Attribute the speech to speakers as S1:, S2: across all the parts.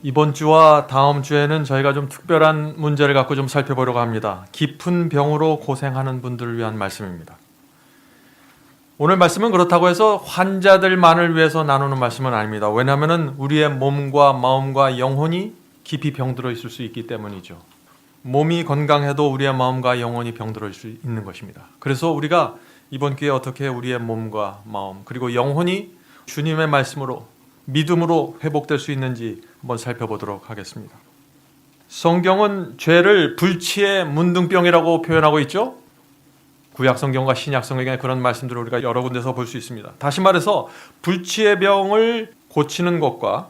S1: 이번 주와 다음 주에는 저희가 좀 특별한 문제를 갖고 좀 살펴보려고 합니다. 깊은 병으로 고생하는 분들을 위한 말씀입니다. 오늘 말씀은 그렇다고 해서 환자들만을 위해서 나누는 말씀은 아닙니다. 왜냐하면 우리의 몸과 마음과 영혼이 깊이 병들어 있을 수 있기 때문이죠. 몸이 건강해도 우리의 마음과 영혼이 병들어 있을 수 있는 것입니다. 그래서 우리가 이번 기회에 어떻게 우리의 몸과 마음 그리고 영혼이 주님의 말씀으로 믿음으로 회복될 수 있는지 한번 살펴보도록 하겠습니다. 성경은 죄를 불치의 문둥병이라고 표현하고 있죠. 구약 성경과 신약 성경에 그런 말씀들을 우리가 여러 군데서 볼 수 있습니다. 다시 말해서 불치의 병을 고치는 것과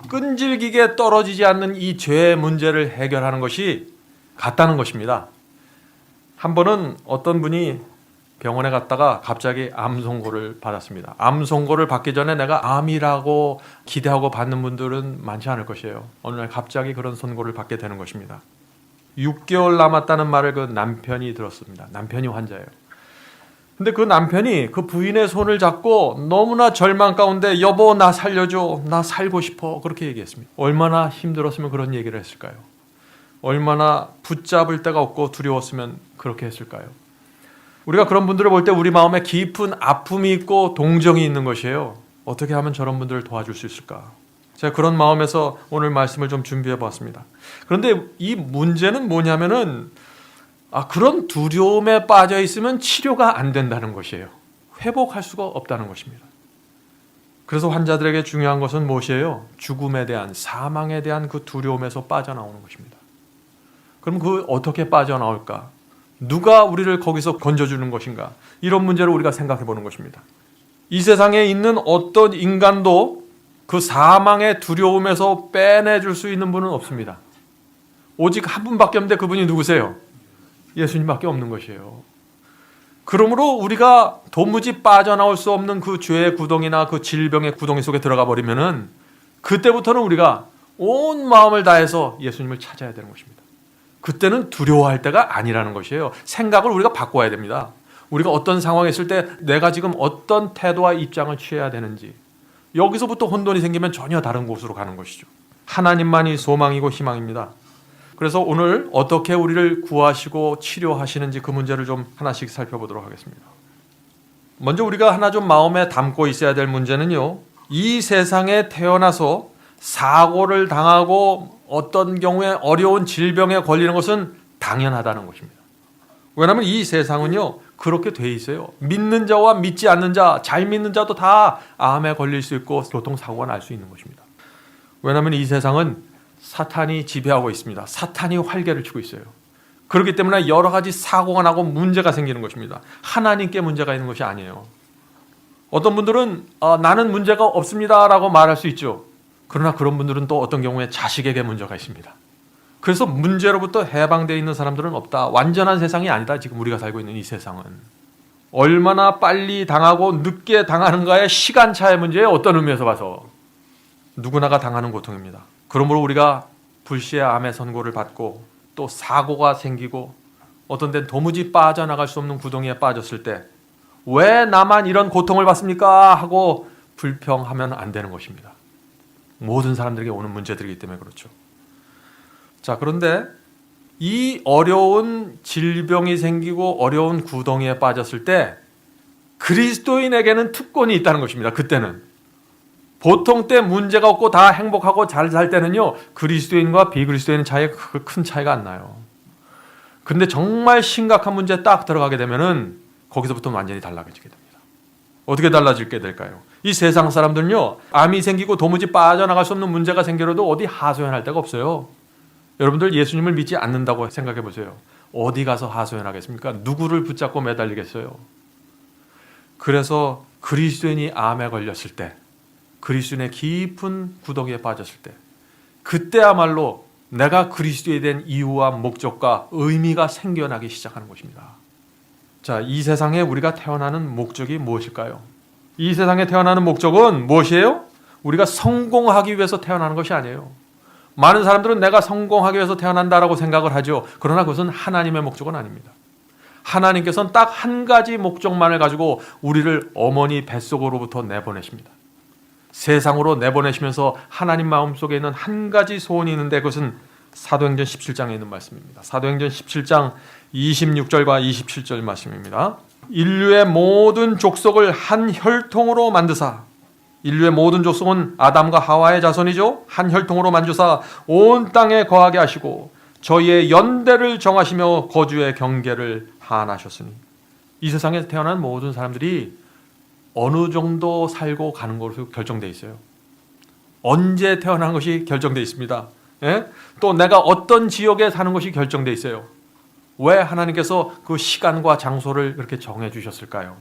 S1: 끈질기게 떨어지지 않는 이 죄의 문제를 해결하는 것이 같다는 것입니다. 한 번은 어떤 분이 병원에 갔다가 갑자기 암 선고를 받았습니다. 암 선고를 받기 전에 내가 암이라고 기대하고 받는 분들은 많지 않을 것이에요. 어느 날 갑자기 그런 선고를 받게 되는 것입니다. 6개월 남았다는 말을 그 남편이 들었습니다. 남편이 환자예요. 근데 그 남편이 그 부인의 손을 잡고 너무나 절망 가운데 여보 나 살려줘, 나 살고 싶어 그렇게 얘기했습니다. 얼마나 힘들었으면 그런 얘기를 했을까요? 얼마나 붙잡을 데가 없고 두려웠으면 그렇게 했을까요? 우리가 그런 분들을 볼 때 우리 마음에 깊은 아픔이 있고 동정이 있는 것이에요. 어떻게 하면 저런 분들을 도와줄 수 있을까? 제가 그런 마음에서 오늘 말씀을 좀 준비해 봤습니다. 그런데 이 문제는 뭐냐면은 그런 두려움에 빠져 있으면 치료가 안 된다는 것이에요. 회복할 수가 없다는 것입니다. 그래서 환자들에게 중요한 것은 무엇이에요? 죽음에 대한, 사망에 대한 그 두려움에서 빠져나오는 것입니다. 그럼 그 어떻게 빠져나올까? 누가 우리를 거기서 건져주는 것인가? 이런 문제를 우리가 생각해 보는 것입니다. 이 세상에 있는 어떤 인간도 그 사망의 두려움에서 빼내줄 수 있는 분은 없습니다. 오직 한 분밖에 없는데 그분이 누구세요? 예수님밖에 없는 것이에요. 그러므로 우리가 도무지 빠져나올 수 없는 그 죄의 구덩이나 그 질병의 구덩이 속에 들어가 버리면은 그때부터는 우리가 온 마음을 다해서 예수님을 찾아야 되는 것입니다. 그때는 두려워할 때가 아니라는 것이에요. 생각을 우리가 바꿔야 됩니다. 우리가 어떤 상황에 있을 때 내가 지금 어떤 태도와 입장을 취해야 되는지 여기서부터 혼돈이 생기면 전혀 다른 곳으로 가는 것이죠. 하나님만이 소망이고 희망입니다. 그래서 오늘 어떻게 우리를 구하시고 치료하시는지 그 문제를 좀 하나씩 살펴보도록 하겠습니다. 먼저 우리가 하나 좀 마음에 담고 있어야 될 문제는요. 이 세상에 태어나서 사고를 당하고 어떤 경우에 어려운 질병에 걸리는 것은 당연하다는 것입니다. 왜냐하면 이 세상은요 그렇게 돼 있어요. 믿는 자와 믿지 않는 자, 잘 믿는 자도 다 암에 걸릴 수 있고 교통사고가 날 수 있는 것입니다. 왜냐하면 이 세상은 사탄이 지배하고 있습니다. 사탄이 활개를 치고 있어요. 그렇기 때문에 여러 가지 사고가 나고 문제가 생기는 것입니다. 하나님께 문제가 있는 것이 아니에요. 어떤 분들은 나는 문제가 없습니다 라고 말할 수 있죠. 그러나 그런 분들은 또 어떤 경우에 자식에게 문제가 있습니다. 그래서 문제로부터 해방되어 있는 사람들은 없다. 완전한 세상이 아니다. 지금 우리가 살고 있는 이 세상은. 얼마나 빨리 당하고 늦게 당하는가의 시간차의 문제에 어떤 의미에서 봐서 누구나가 당하는 고통입니다. 그러므로 우리가 불시의 암의 선고를 받고 또 사고가 생기고 어떤 데는 도무지 빠져나갈 수 없는 구덩이에 빠졌을 때 왜 나만 이런 고통을 받습니까? 하고 불평하면 안 되는 것입니다. 모든 사람들에게 오는 문제들이기 때문에 그렇죠. 자, 그런데 이 어려운 질병이 생기고 어려운 구덩이에 빠졌을 때 그리스도인에게는 특권이 있다는 것입니다. 그때는. 보통 때 문제가 없고 다 행복하고 잘 살 때는요. 그리스도인과 비그리스도인의 차이가 큰 차이가 안 나요. 근데 정말 심각한 문제에 딱 들어가게 되면은 거기서부터 완전히 달라지게 됩니다. 어떻게 달라지게 될까요? 이 세상 사람들은요. 암이 생기고 도무지 빠져나갈 수 없는 문제가 생겨도 어디 하소연할 데가 없어요. 여러분들 예수님을 믿지 않는다고 생각해 보세요. 어디 가서 하소연하겠습니까? 누구를 붙잡고 매달리겠어요? 그래서 그리스도인이 암에 걸렸을 때 그리스도인의 깊은 구덩이에 빠졌을 때 그때야말로 내가 그리스도에 대한 이유와 목적과 의미가 생겨나기 시작하는 것입니다. 자, 이 세상에 우리가 태어나는 목적이 무엇일까요? 이 세상에 태어나는 목적은 무엇이에요? 우리가 성공하기 위해서 태어나는 것이 아니에요. 많은 사람들은 내가 성공하기 위해서 태어난다라고 생각을 하죠. 그러나 그것은 하나님의 목적은 아닙니다. 하나님께서는 딱 한 가지 목적만을 가지고 우리를 어머니 뱃속으로부터 내보내십니다. 세상으로 내보내시면서 하나님 마음속에 있는 한 가지 소원이 있는데 그것은 사도행전 17장에 있는 말씀입니다. 사도행전 17장 26절과 27절 말씀입니다. 인류의 모든 족속을 한 혈통으로 만드사, 인류의 모든 족속은 아담과 하와의 자손이죠. 한 혈통으로 만주사 온 땅에 거하게 하시고 저희의 연대를 정하시며 거주의 경계를 하나셨으니, 이 세상에 태어난 모든 사람들이 어느 정도 살고 가는 것으로 결정되어 있어요. 언제 태어난 것이 결정되어 있습니다. 예? 또 내가 어떤 지역에 사는 것이 결정되어 있어요. 왜 하나님께서 그 시간과 장소를 그렇게 정해 주셨을까요?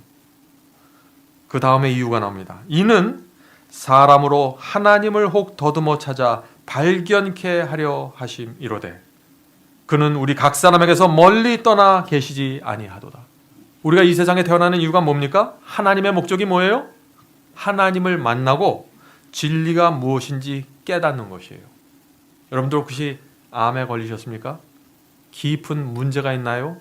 S1: 그 다음에 이유가 나옵니다. 이는 사람으로 하나님을 혹 더듬어 찾아 발견케 하려 하심이로되 그는 우리 각 사람에게서 멀리 떠나 계시지 아니하도다. 우리가 이 세상에 태어나는 이유가 뭡니까? 하나님의 목적이 뭐예요? 하나님을 만나고 진리가 무엇인지 깨닫는 것이에요. 여러분들 혹시 암에 걸리셨습니까? 깊은 문제가 있나요?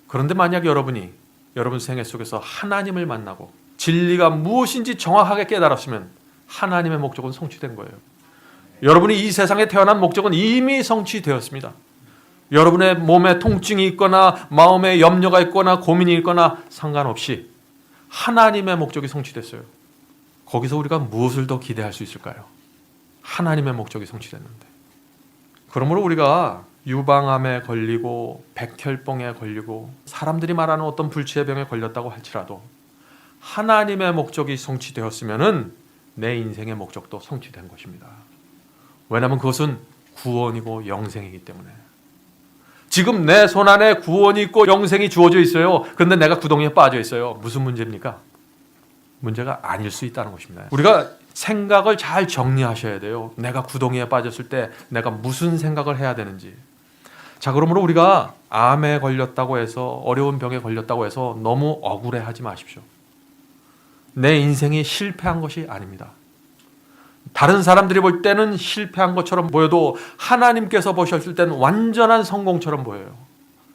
S1: 그런데 만약 여러분이 여러분 생애 속에서 하나님을 만나고 진리가 무엇인지 정확하게 깨달았으면 하나님의 목적은 성취된 거예요. 여러분이 이 세상에 태어난 목적은 이미 성취되었습니다. 여러분의 몸에 통증이 있거나 마음에 염려가 있거나 고민이 있거나 상관없이 하나님의 목적이 성취됐어요. 거기서 우리가 무엇을 더 기대할 수 있을까요? 하나님의 목적이 성취됐는데. 그러므로 우리가 유방암에 걸리고 백혈병에 걸리고 사람들이 말하는 어떤 불치의 병에 걸렸다고 할지라도 하나님의 목적이 성취되었으면 내 인생의 목적도 성취된 것입니다. 왜냐하면 그것은 구원이고 영생이기 때문에. 지금 내 손안에 구원이 있고 영생이 주어져 있어요. 그런데 내가 구덩이에 빠져 있어요. 무슨 문제입니까? 문제가 아닐 수 있다는 것입니다. 우리가 생각을 잘 정리하셔야 돼요. 내가 구덩이에 빠졌을 때 내가 무슨 생각을 해야 되는지. 자, 그러므로 우리가 암에 걸렸다고 해서, 어려운 병에 걸렸다고 해서 너무 억울해하지 마십시오. 내 인생이 실패한 것이 아닙니다. 다른 사람들이 볼 때는 실패한 것처럼 보여도 하나님께서 보셨을 때는 완전한 성공처럼 보여요.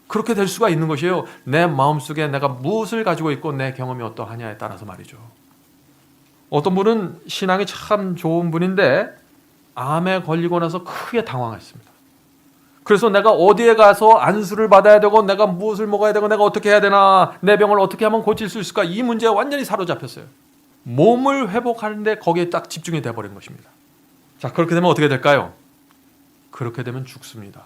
S1: 그렇게 될 수가 있는 것이에요. 내 마음속에 내가 무엇을 가지고 있고 내 경험이 어떠하냐에 따라서 말이죠. 어떤 분은 신앙이 참 좋은 분인데 암에 걸리고 나서 크게 당황했습니다. 그래서 내가 어디에 가서 안수를 받아야 되고 내가 무엇을 먹어야 되고 내가 어떻게 해야 되나, 내 병을 어떻게 하면 고칠 수 있을까, 이 문제에 완전히 사로잡혔어요. 몸을 회복하는데 거기에 딱 집중이 돼버린 것입니다. 자, 그렇게 되면 어떻게 될까요? 그렇게 되면 죽습니다.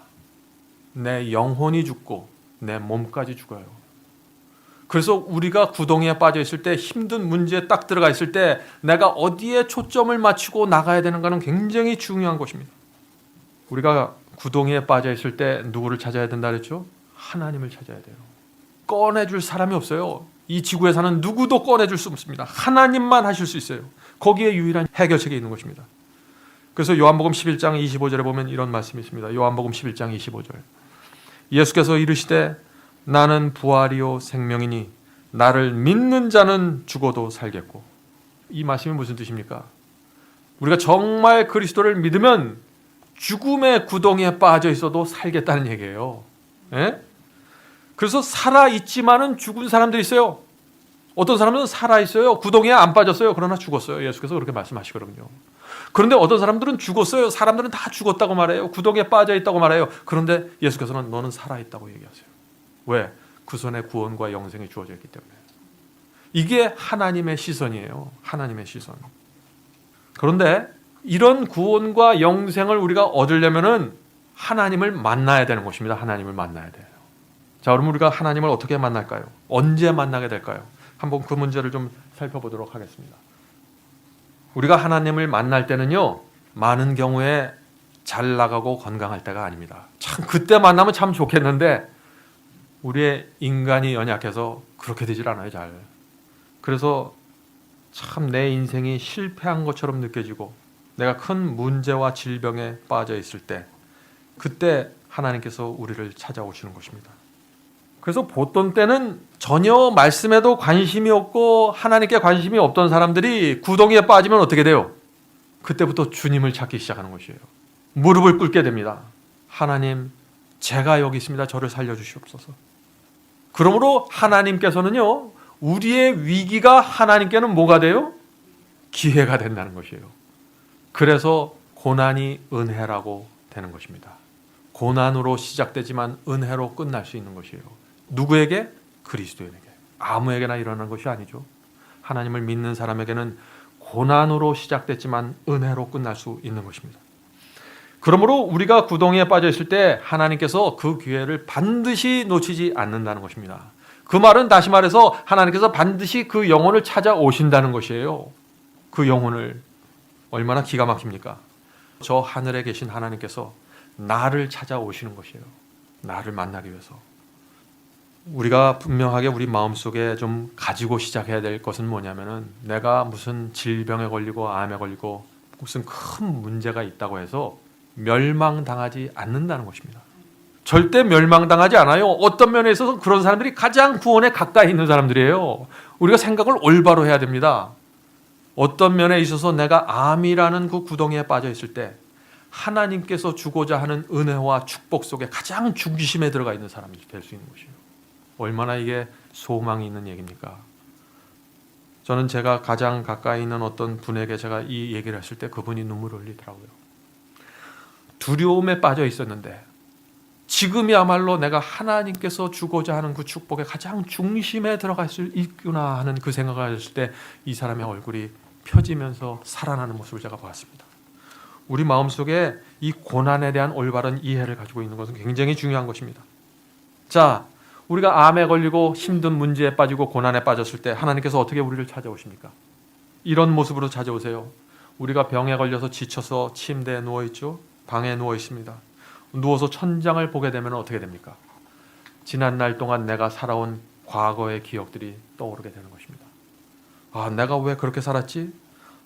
S1: 내 영혼이 죽고 내 몸까지 죽어요. 그래서 우리가 구덩이에 빠져 있을 때, 힘든 문제에 딱 들어가 있을 때 내가 어디에 초점을 맞추고 나가야 되는가는 굉장히 중요한 것입니다. 우리가 구덩이에 빠져 있을 때 누구를 찾아야 된다 그랬죠? 하나님을 찾아야 돼요. 꺼내줄 사람이 없어요. 이 지구에 사는 누구도 꺼내줄 수 없습니다. 하나님만 하실 수 있어요. 거기에 유일한 해결책이 있는 것입니다. 그래서 요한복음 11장 25절에 보면 이런 말씀이 있습니다. 요한복음 11장 25절. 예수께서 이르시되 나는 부활이요 생명이니 나를 믿는 자는 죽어도 살겠고. 이 말씀이 무슨 뜻입니까? 우리가 정말 그리스도를 믿으면 죽음의 구덩이에 빠져 있어도 살겠다는 얘기예요. 예? 그래서 살아있지만은 죽은 사람들이 있어요. 어떤 사람은 살아있어요. 구덩이에 안 빠졌어요. 그러나 죽었어요. 예수께서 그렇게 말씀하시거든요. 그런데 어떤 사람들은 죽었어요. 사람들은 다 죽었다고 말해요. 구덩이에 빠져 있다고 말해요. 그런데 예수께서는 너는 살아있다고 얘기하세요. 왜? 그 손에 구원과 영생이 주어져 있기 때문에. 이게 하나님의 시선이에요. 하나님의 시선. 그런데 이런 구원과 영생을 우리가 얻으려면은 하나님을 만나야 되는 것입니다. 하나님을 만나야 돼요. 자, 그럼 우리가 하나님을 어떻게 만날까요? 언제 만나게 될까요? 한번 그 문제를 좀 살펴보도록 하겠습니다. 우리가 하나님을 만날 때는요, 많은 경우에 잘 나가고 건강할 때가 아닙니다. 참 그때 만나면 참 좋겠는데 우리의 인간이 연약해서 그렇게 되질 않아요, 잘. 그래서 참 내 인생이 실패한 것처럼 느껴지고 내가 큰 문제와 질병에 빠져 있을 때, 그때 하나님께서 우리를 찾아오시는 것입니다. 그래서 보통 때는 전혀 말씀에도 관심이 없고 하나님께 관심이 없던 사람들이 구덩이에 빠지면 어떻게 돼요? 그때부터 주님을 찾기 시작하는 것이에요. 무릎을 꿇게 됩니다. 하나님, 제가 여기 있습니다. 저를 살려주시옵소서. 그러므로 하나님께서는요, 우리의 위기가 하나님께는 뭐가 돼요? 기회가 된다는 것이에요. 그래서 고난이 은혜라고 되는 것입니다. 고난으로 시작되지만 은혜로 끝날 수 있는 것이에요. 누구에게? 그리스도인에게. 아무에게나 일어나는 것이 아니죠. 하나님을 믿는 사람에게는 고난으로 시작됐지만 은혜로 끝날 수 있는 것입니다. 그러므로 우리가 구덩이에 빠져 있을 때 하나님께서 그 기회를 반드시 놓치지 않는다는 것입니다. 그 말은 다시 말해서 하나님께서 반드시 그 영혼을 찾아오신다는 것이에요. 그 영혼을. 얼마나 기가 막힙니까? 저 하늘에 계신 하나님께서 나를 찾아오시는 것이에요. 나를 만나기 위해서. 우리가 분명하게 우리 마음속에 좀 가지고 시작해야 될 것은 뭐냐면은, 내가 무슨 질병에 걸리고 암에 걸리고 무슨 큰 문제가 있다고 해서 멸망당하지 않는다는 것입니다. 절대 멸망당하지 않아요. 어떤 면에 있어서 그런 사람들이 가장 구원에 가까이 있는 사람들이에요. 우리가 생각을 올바로 해야 됩니다. 어떤 면에 있어서 내가 암이라는 그 구덩이에 빠져 있을 때 하나님께서 주고자 하는 은혜와 축복 속에 가장 중심에 들어가 있는 사람이 될 수 있는 것이에요. 얼마나 이게 소망이 있는 얘기입니까? 저는 제가 가장 가까이 있는 어떤 분에게 제가 이 얘기를 했을 때 그분이 눈물을 흘리더라고요. 두려움에 빠져 있었는데 지금이야말로 내가 하나님께서 주고자 하는 그 축복의 가장 중심에 들어갈 수 있구나 하는 그 생각을 했을 때 이 사람의 얼굴이 펴지면서 살아나는 모습을 제가 보았습니다. 우리 마음속에 이 고난에 대한 올바른 이해를 가지고 있는 것은 굉장히 중요한 것입니다. 자, 우리가 암에 걸리고 힘든 문제에 빠지고 고난에 빠졌을 때 하나님께서 어떻게 우리를 찾아오십니까? 이런 모습으로 찾아오세요. 우리가 병에 걸려서 지쳐서 침대에 누워있죠. 방에 누워있습니다. 누워서 천장을 보게 되면 어떻게 됩니까? 지난 날 동안 내가 살아온 과거의 기억들이 떠오르게 되는 것입니다. 아, 내가 왜 그렇게 살았지?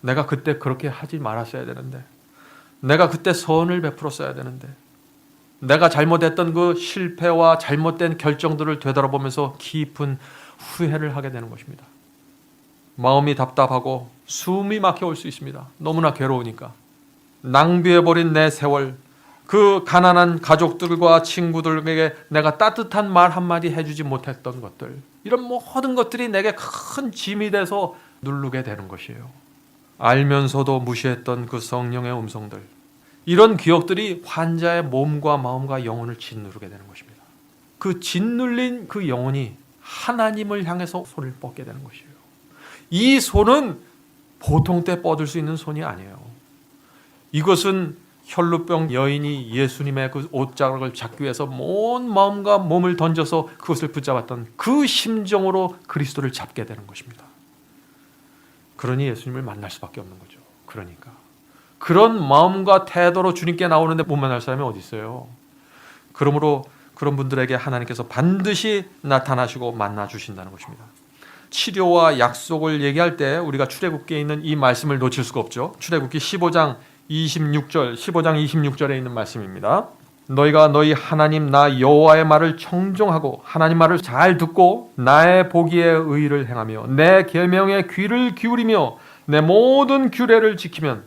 S1: 내가 그때 그렇게 하지 말았어야 되는데, 내가 그때 선을 베풀었어야 되는데, 내가 잘못했던 그 실패와 잘못된 결정들을 되돌아보면서 깊은 후회를 하게 되는 것입니다. 마음이 답답하고 숨이 막혀올 수 있습니다. 너무나 괴로우니까. 낭비해버린 내 세월, 그 가난한 가족들과 친구들에게 내가 따뜻한 말 한마디 해주지 못했던 것들, 이런 모든 것들이 내게 큰 짐이 돼서 누르게 되는 것이에요. 알면서도 무시했던 그 성령의 음성들, 이런 기억들이 환자의 몸과 마음과 영혼을 짓누르게 되는 것입니다. 그 짓눌린 그 영혼이 하나님을 향해서 손을 뻗게 되는 것이에요. 이 손은 보통 때 뻗을 수 있는 손이 아니에요. 이것은 혈루병 여인이 예수님의 그 옷자락을 잡기 위해서 온 마음과 몸을 던져서 그것을 붙잡았던 그 심정으로 그리스도를 잡게 되는 것입니다. 그러니 예수님을 만날 수밖에 없는 거죠. 그러니까 그런 마음과 태도로 주님께 나오는데 못 만날 사람이 어디 있어요? 그러므로 그런 분들에게 하나님께서 반드시 나타나시고 만나 주신다는 것입니다. 치료와 약속을 얘기할 때 우리가 출애굽기에 있는 이 말씀을 놓칠 수가 없죠. 출애굽기 15장 26절에 있는 말씀입니다. 너희가 너희 하나님 나 여호와의 말을 청종하고 하나님 말을 잘 듣고 나의 보기에 의를 행하며 내 계명에 귀를 기울이며 내 모든 규례를 지키면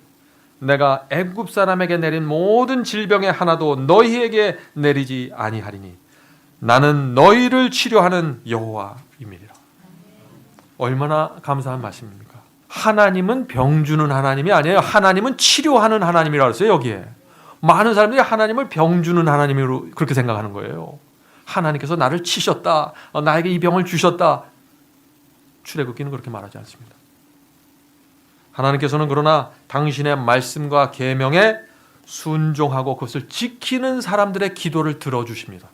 S1: 내가 애굽 사람에게 내린 모든 질병의 하나도 너희에게 내리지 아니하리니 나는 너희를 치료하는 여호와임이니라. 얼마나 감사한 말씀입니까? 하나님은 병 주는 하나님이 아니에요. 하나님은 치료하는 하나님이라고 했어요. 여기에 많은 사람들이 하나님을 병 주는 하나님으로 그렇게 생각하는 거예요. 하나님께서 나를 치셨다, 나에게 이 병을 주셨다. 출애굽기는 그렇게 말하지 않습니다. 하나님께서는 그러나 당신의 말씀과 계명에 순종하고 그것을 지키는 사람들의 기도를 들어주십니다.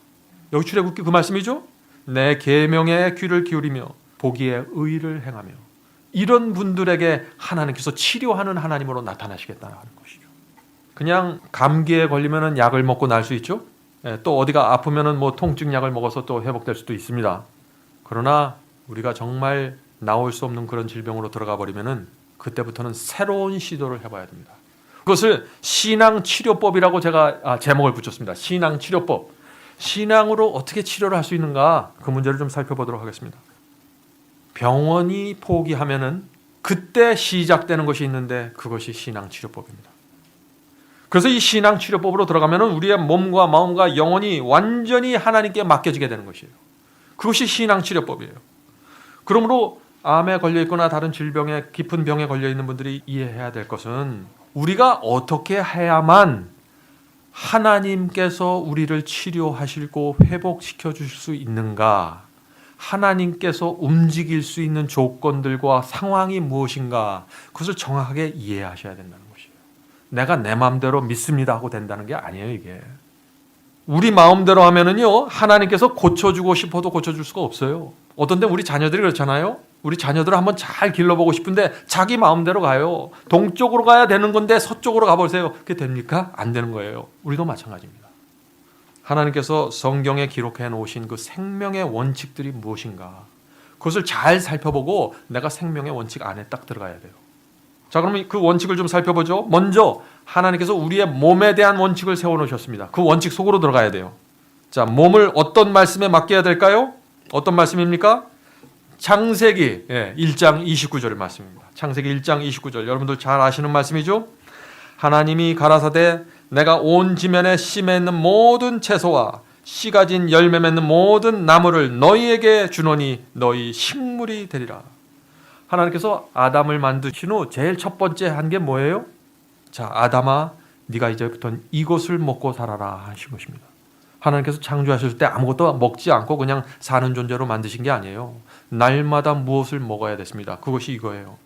S1: 여기 출애굽기 그 말씀이죠. 내 계명에 귀를 기울이며 보기에 의를 행하며, 이런 분들에게 하나님께서 치료하는 하나님으로 나타나시겠다는 것이죠. 그냥 감기에 걸리면 약을 먹고 날 수 있죠. 또 어디가 아프면 뭐 통증약을 먹어서 또 회복될 수도 있습니다. 그러나 우리가 정말 나올 수 없는 그런 질병으로 들어가 버리면은 그때부터는 새로운 시도를 해봐야 됩니다. 그것을 신앙치료법이라고 제가 제목을 붙였습니다. 신앙치료법. 신앙으로 어떻게 치료를 할 수 있는가, 그 문제를 좀 살펴보도록 하겠습니다. 병원이 포기하면은 그때 시작되는 것이 있는데 그것이 신앙치료법입니다. 그래서 이 신앙치료법으로 들어가면은 우리의 몸과 마음과 영혼이 완전히 하나님께 맡겨지게 되는 것이에요. 그것이 신앙치료법이에요. 그러므로 암에 걸려 있거나 다른 질병에 깊은 병에 걸려 있는 분들이 이해해야 될 것은 우리가 어떻게 해야만 하나님께서 우리를 치료하시고 회복시켜 주실 수 있는가? 하나님께서 움직일 수 있는 조건들과 상황이 무엇인가? 그것을 정확하게 이해하셔야 된다는 것이에요. 내가 내 마음대로 믿습니다 하고 된다는 게 아니에요, 이게. 우리 마음대로 하면은요, 하나님께서 고쳐주고 싶어도 고쳐줄 수가 없어요. 어떤 때 우리 자녀들이 그렇잖아요. 우리 자녀들을 한번 잘 길러보고 싶은데 자기 마음대로 가요. 동쪽으로 가야 되는 건데 서쪽으로 가보세요. 그게 됩니까? 안 되는 거예요. 우리도 마찬가지입니다. 하나님께서 성경에 기록해 놓으신 그 생명의 원칙들이 무엇인가? 그것을 잘 살펴보고 내가 생명의 원칙 안에 딱 들어가야 돼요. 자, 그러면 그 원칙을 좀 살펴보죠. 먼저 하나님께서 우리의 몸에 대한 원칙을 세워놓으셨습니다. 그 원칙 속으로 들어가야 돼요. 자, 몸을 어떤 말씀에 맡겨야 될까요? 어떤 말씀입니까? 창세기 1장 29절 말씀입니다. 창세기 1장 29절 여러분들 잘 아시는 말씀이죠? 하나님이 가라사대 내가 온 지면에 씨 맺는 모든 채소와 씨 가진 열매 맺는 모든 나무를 너희에게 주노니 너희 식물이 되리라. 하나님께서 아담을 만드신 후 제일 첫 번째 한 게 뭐예요? 자, 아담아 네가 이제부터는 이것을 먹고 살아라 하신 것입니다. 하나님께서 창조하셨을 때 아무것도 먹지 않고 그냥 사는 존재로 만드신 게 아니에요. 날마다 무엇을 먹어야 됐습니다. 그것이 이거예요.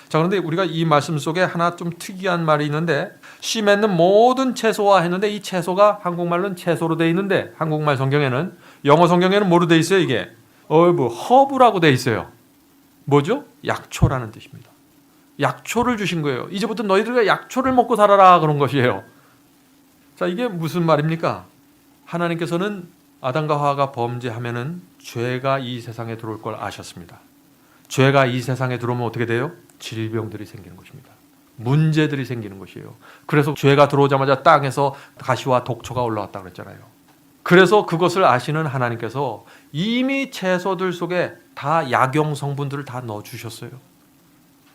S1: 자, 그런데 우리가 이 말씀 속에 하나 좀 특이한 말이 있는데 씨 맺는 모든 채소와 했는데 이 채소가 한국말로는 채소로 되어 있는데 한국말 성경에는 영어 성경에는 뭐로 되어 있어요? 이게 허브라고 되어 있어요. 뭐죠? 약초라는 뜻입니다. 약초를 주신 거예요. 이제부터 너희들과 약초를 먹고 살아라 그런 것이에요. 자, 이게 무슨 말입니까? 하나님께서는 아담과 하와가 범죄하면은 죄가 이 세상에 들어올 걸 아셨습니다. 죄가 이 세상에 들어오면 어떻게 돼요? 질병들이 생기는 것입니다. 문제들이 생기는 것이에요. 그래서 죄가 들어오자마자 땅에서 가시와 독초가 올라왔다고 그랬잖아요. 그래서 그것을 아시는 하나님께서 이미 채소들 속에 다 약용 성분들을 다 넣어주셨어요.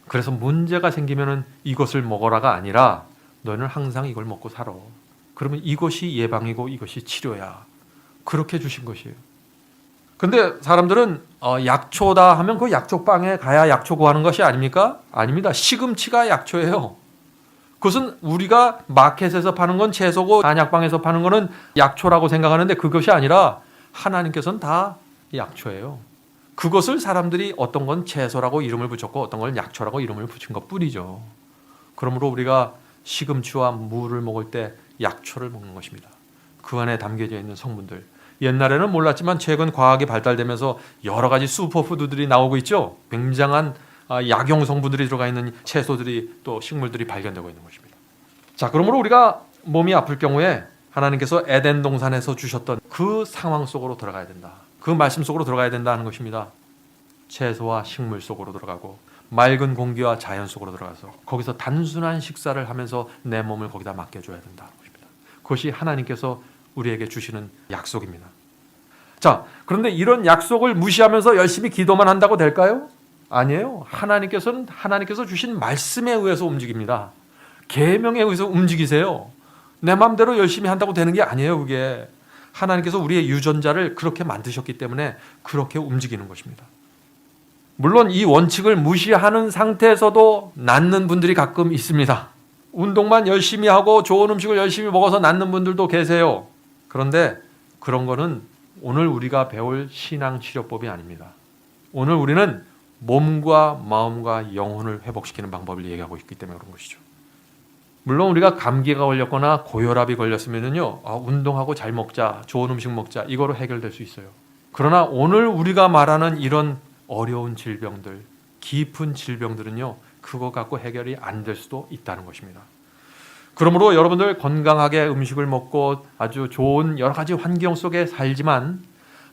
S1: 그래서 문제가 생기면은 이것을 먹어라가 아니라 너는 항상 이걸 먹고 살아. 그러면 이것이 예방이고 이것이 치료야. 그렇게 주신 것이에요. 근데 사람들은 약초다 하면 그 약초방에 가야 약초 구하는 것이 아닙니까? 아닙니다. 시금치가 약초예요. 그것은 우리가 마켓에서 파는 건 채소고 한약방에서 파는 거는 약초라고 생각하는데 그것이 아니라 하나님께서는 다 약초예요. 그것을 사람들이 어떤 건 채소라고 이름을 붙였고 어떤 건 약초라고 이름을 붙인 것 뿐이죠. 그러므로 우리가 시금치와 무를 먹을 때 약초를 먹는 것입니다. 그 안에 담겨져 있는 성분들. 옛날에는 몰랐지만 최근 과학이 발달되면서 여러 가지 슈퍼푸드들이 나오고 있죠. 굉장한 약용 성분들이 들어가 있는 채소들이 또 식물들이 발견되고 있는 것입니다. 자, 그러므로 우리가 몸이 아플 경우에 하나님께서 에덴 동산에서 주셨던 그 상황 속으로 들어가야 된다. 그 말씀 속으로 들어가야 된다는 것입니다. 채소와 식물 속으로 들어가고 맑은 공기와 자연 속으로 들어가서 거기서 단순한 식사를 하면서 내 몸을 거기다 맡겨줘야 된다는 것입니다. 그것이 하나님께서 우리에게 주시는 약속입니다. 자, 그런데 이런 약속을 무시하면서 열심히 기도만 한다고 될까요? 아니에요. 하나님께서 주신 말씀에 의해서 움직입니다. 계명에 의해서 움직이세요. 내 마음대로 열심히 한다고 되는 게 아니에요. 그게 하나님께서 우리의 유전자를 그렇게 만드셨기 때문에 그렇게 움직이는 것입니다. 물론 이 원칙을 무시하는 상태에서도 낫는 분들이 가끔 있습니다. 운동만 열심히 하고 좋은 음식을 열심히 먹어서 낫는 분들도 계세요. 그런데 그런 거는 오늘 우리가 배울 신앙치료법이 아닙니다. 오늘 우리는 몸과 마음과 영혼을 회복시키는 방법을 얘기하고 있기 때문에 그런 것이죠. 물론 우리가 감기가 걸렸거나 고혈압이 걸렸으면요, 운동하고 잘 먹자, 좋은 음식 먹자, 이거로 해결될 수 있어요. 그러나 오늘 우리가 말하는 이런 어려운 질병들, 깊은 질병들은요, 그거 갖고 해결이 안 될 수도 있다는 것입니다. 그러므로 여러분들 건강하게 음식을 먹고 아주 좋은 여러 가지 환경 속에 살지만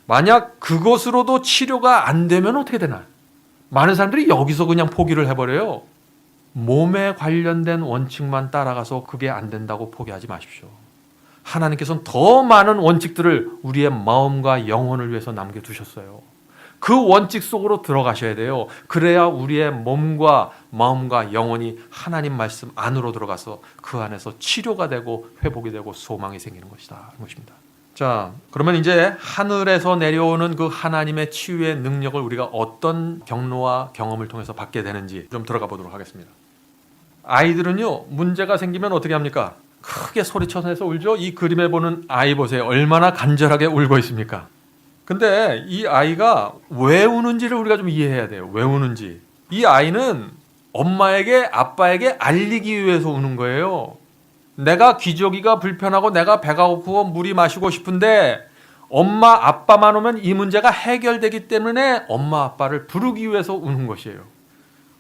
S1: 만약 그것으로도 치료가 안 되면 어떻게 되나? 많은 사람들이 여기서 그냥 포기를 해버려요. 몸에 관련된 원칙만 따라가서 그게 안 된다고 포기하지 마십시오. 하나님께서는 더 많은 원칙들을 우리의 마음과 영혼을 위해서 남겨두셨어요. 그 원칙 속으로 들어가셔야 돼요. 그래야 우리의 몸과 마음과 영혼이 하나님 말씀 안으로 들어가서 그 안에서 치료가 되고 회복이 되고 소망이 생기는 것이다. 것입니다. 자, 그러면 이제 하늘에서 내려오는 그 하나님의 치유의 능력을 우리가 어떤 경로와 경험을 통해서 받게 되는지 좀 들어가 보도록 하겠습니다. 아이들은요, 문제가 생기면 어떻게 합니까? 크게 소리쳐서 울죠. 이 그림에 보는 아이 보세요. 얼마나 간절하게 울고 있습니까? 근데 이 아이가 왜 우는지를 우리가 좀 이해해야 돼요. 왜 우는지. 이 아이는 엄마에게, 아빠에게 알리기 위해서 우는 거예요. 내가 기저귀가 불편하고 내가 배가 고프고 물이 마시고 싶은데 엄마, 아빠만 오면 이 문제가 해결되기 때문에 엄마, 아빠를 부르기 위해서 우는 것이에요.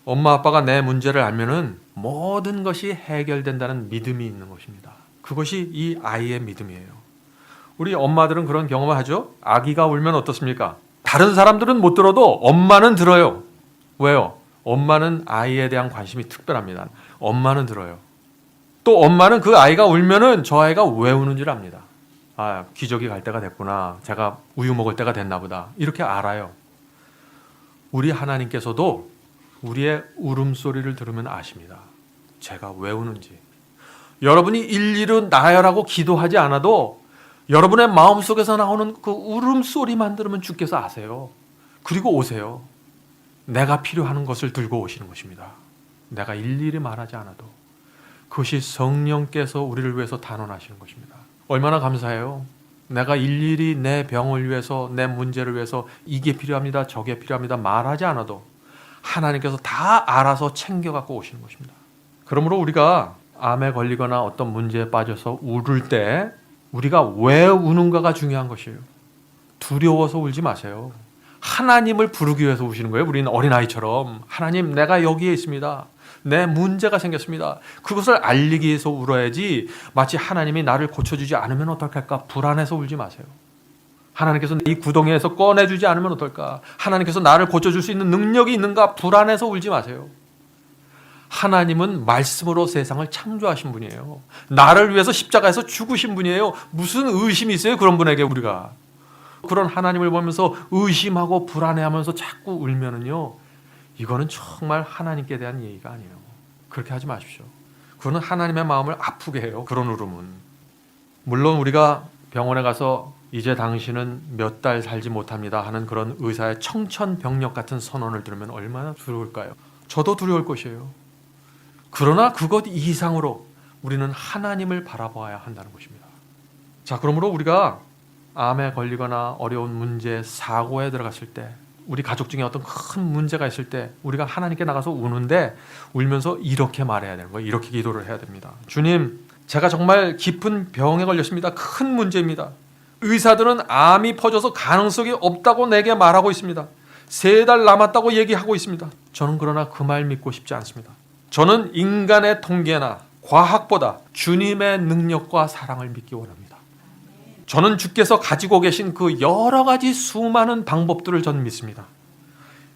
S1: 엄마, 아빠가 내 문제를 알면은 모든 것이 해결된다는 믿음이 있는 것입니다. 그것이 이 아이의 믿음이에요. 우리 엄마들은 그런 경험을 하죠. 아기가 울면 어떻습니까? 다른 사람들은 못 들어도 엄마는 들어요. 왜요? 엄마는 아이에 대한 관심이 특별합니다. 엄마는 들어요. 또 엄마는 그 아이가 울면은 저 아이가 왜 우는지를 압니다. 아, 기저귀 갈 때가 됐구나. 제가 우유 먹을 때가 됐나 보다. 이렇게 알아요. 우리 하나님께서도 우리의 울음소리를 들으면 아십니다. 제가 왜 우는지. 여러분이 일일이 나열하고 기도하지 않아도 여러분의 마음속에서 나오는 그 울음소리만 들으면 주께서 아세요. 그리고 오세요. 내가 필요한 것을 들고 오시는 것입니다. 내가 일일이 말하지 않아도. 그것이 성령께서 우리를 위해서 단언하시는 것입니다. 얼마나 감사해요. 내가 일일이 내 병을 위해서, 내 문제를 위해서 이게 필요합니다, 저게 필요합니다 말하지 않아도 하나님께서 다 알아서 챙겨갖고 오시는 것입니다. 그러므로 우리가 암에 걸리거나 어떤 문제에 빠져서 울을 때 우리가 왜 우는가가 중요한 것이에요. 두려워서 울지 마세요. 하나님을 부르기 위해서 우시는 거예요. 우리는 어린아이처럼 하나님, 내가 여기에 있습니다. 내 문제가 생겼습니다. 그것을 알리기 위해서 울어야지 마치 하나님이 나를 고쳐주지 않으면 어떡할까 불안해서 울지 마세요. 하나님께서 이 구덩이에서 꺼내주지 않으면 어떨까? 하나님께서 나를 고쳐줄 수 있는 능력이 있는가 불안해서 울지 마세요. 하나님은 말씀으로 세상을 창조하신 분이에요. 나를 위해서 십자가에서 죽으신 분이에요. 무슨 의심이 있어요? 그런 분에게 우리가. 그런 하나님을 보면서 의심하고 불안해하면서 자꾸 울면은요, 이거는 정말 하나님께 대한 예의가 아니에요. 그렇게 하지 마십시오. 그거는 하나님의 마음을 아프게 해요. 그런 울음은. 물론 우리가 병원에 가서 이제 당신은 몇 달 살지 못합니다 하는 그런 의사의 청천벽력 같은 선언을 들으면 얼마나 두려울까요? 저도 두려울 것이에요. 그러나 그것 이상으로 우리는 하나님을 바라봐야 한다는 것입니다. 자, 그러므로 우리가 암에 걸리거나 어려운 문제, 사고에 들어갔을 때, 우리 가족 중에 어떤 큰 문제가 있을 때 우리가 하나님께 나가서 우는데 울면서 이렇게 말해야 되는 거예요. 이렇게 기도를 해야 됩니다. 주님, 제가 정말 깊은 병에 걸렸습니다. 큰 문제입니다. 의사들은 암이 퍼져서 가능성이 없다고 내게 말하고 있습니다. 3달 남았다고 얘기하고 있습니다. 저는 그러나 그 말 믿고 싶지 않습니다. 저는 인간의 통계나 과학보다 주님의 능력과 사랑을 믿기 원합니다. 저는 주께서 가지고 계신 그 여러 가지 수많은 방법들을 저는 믿습니다.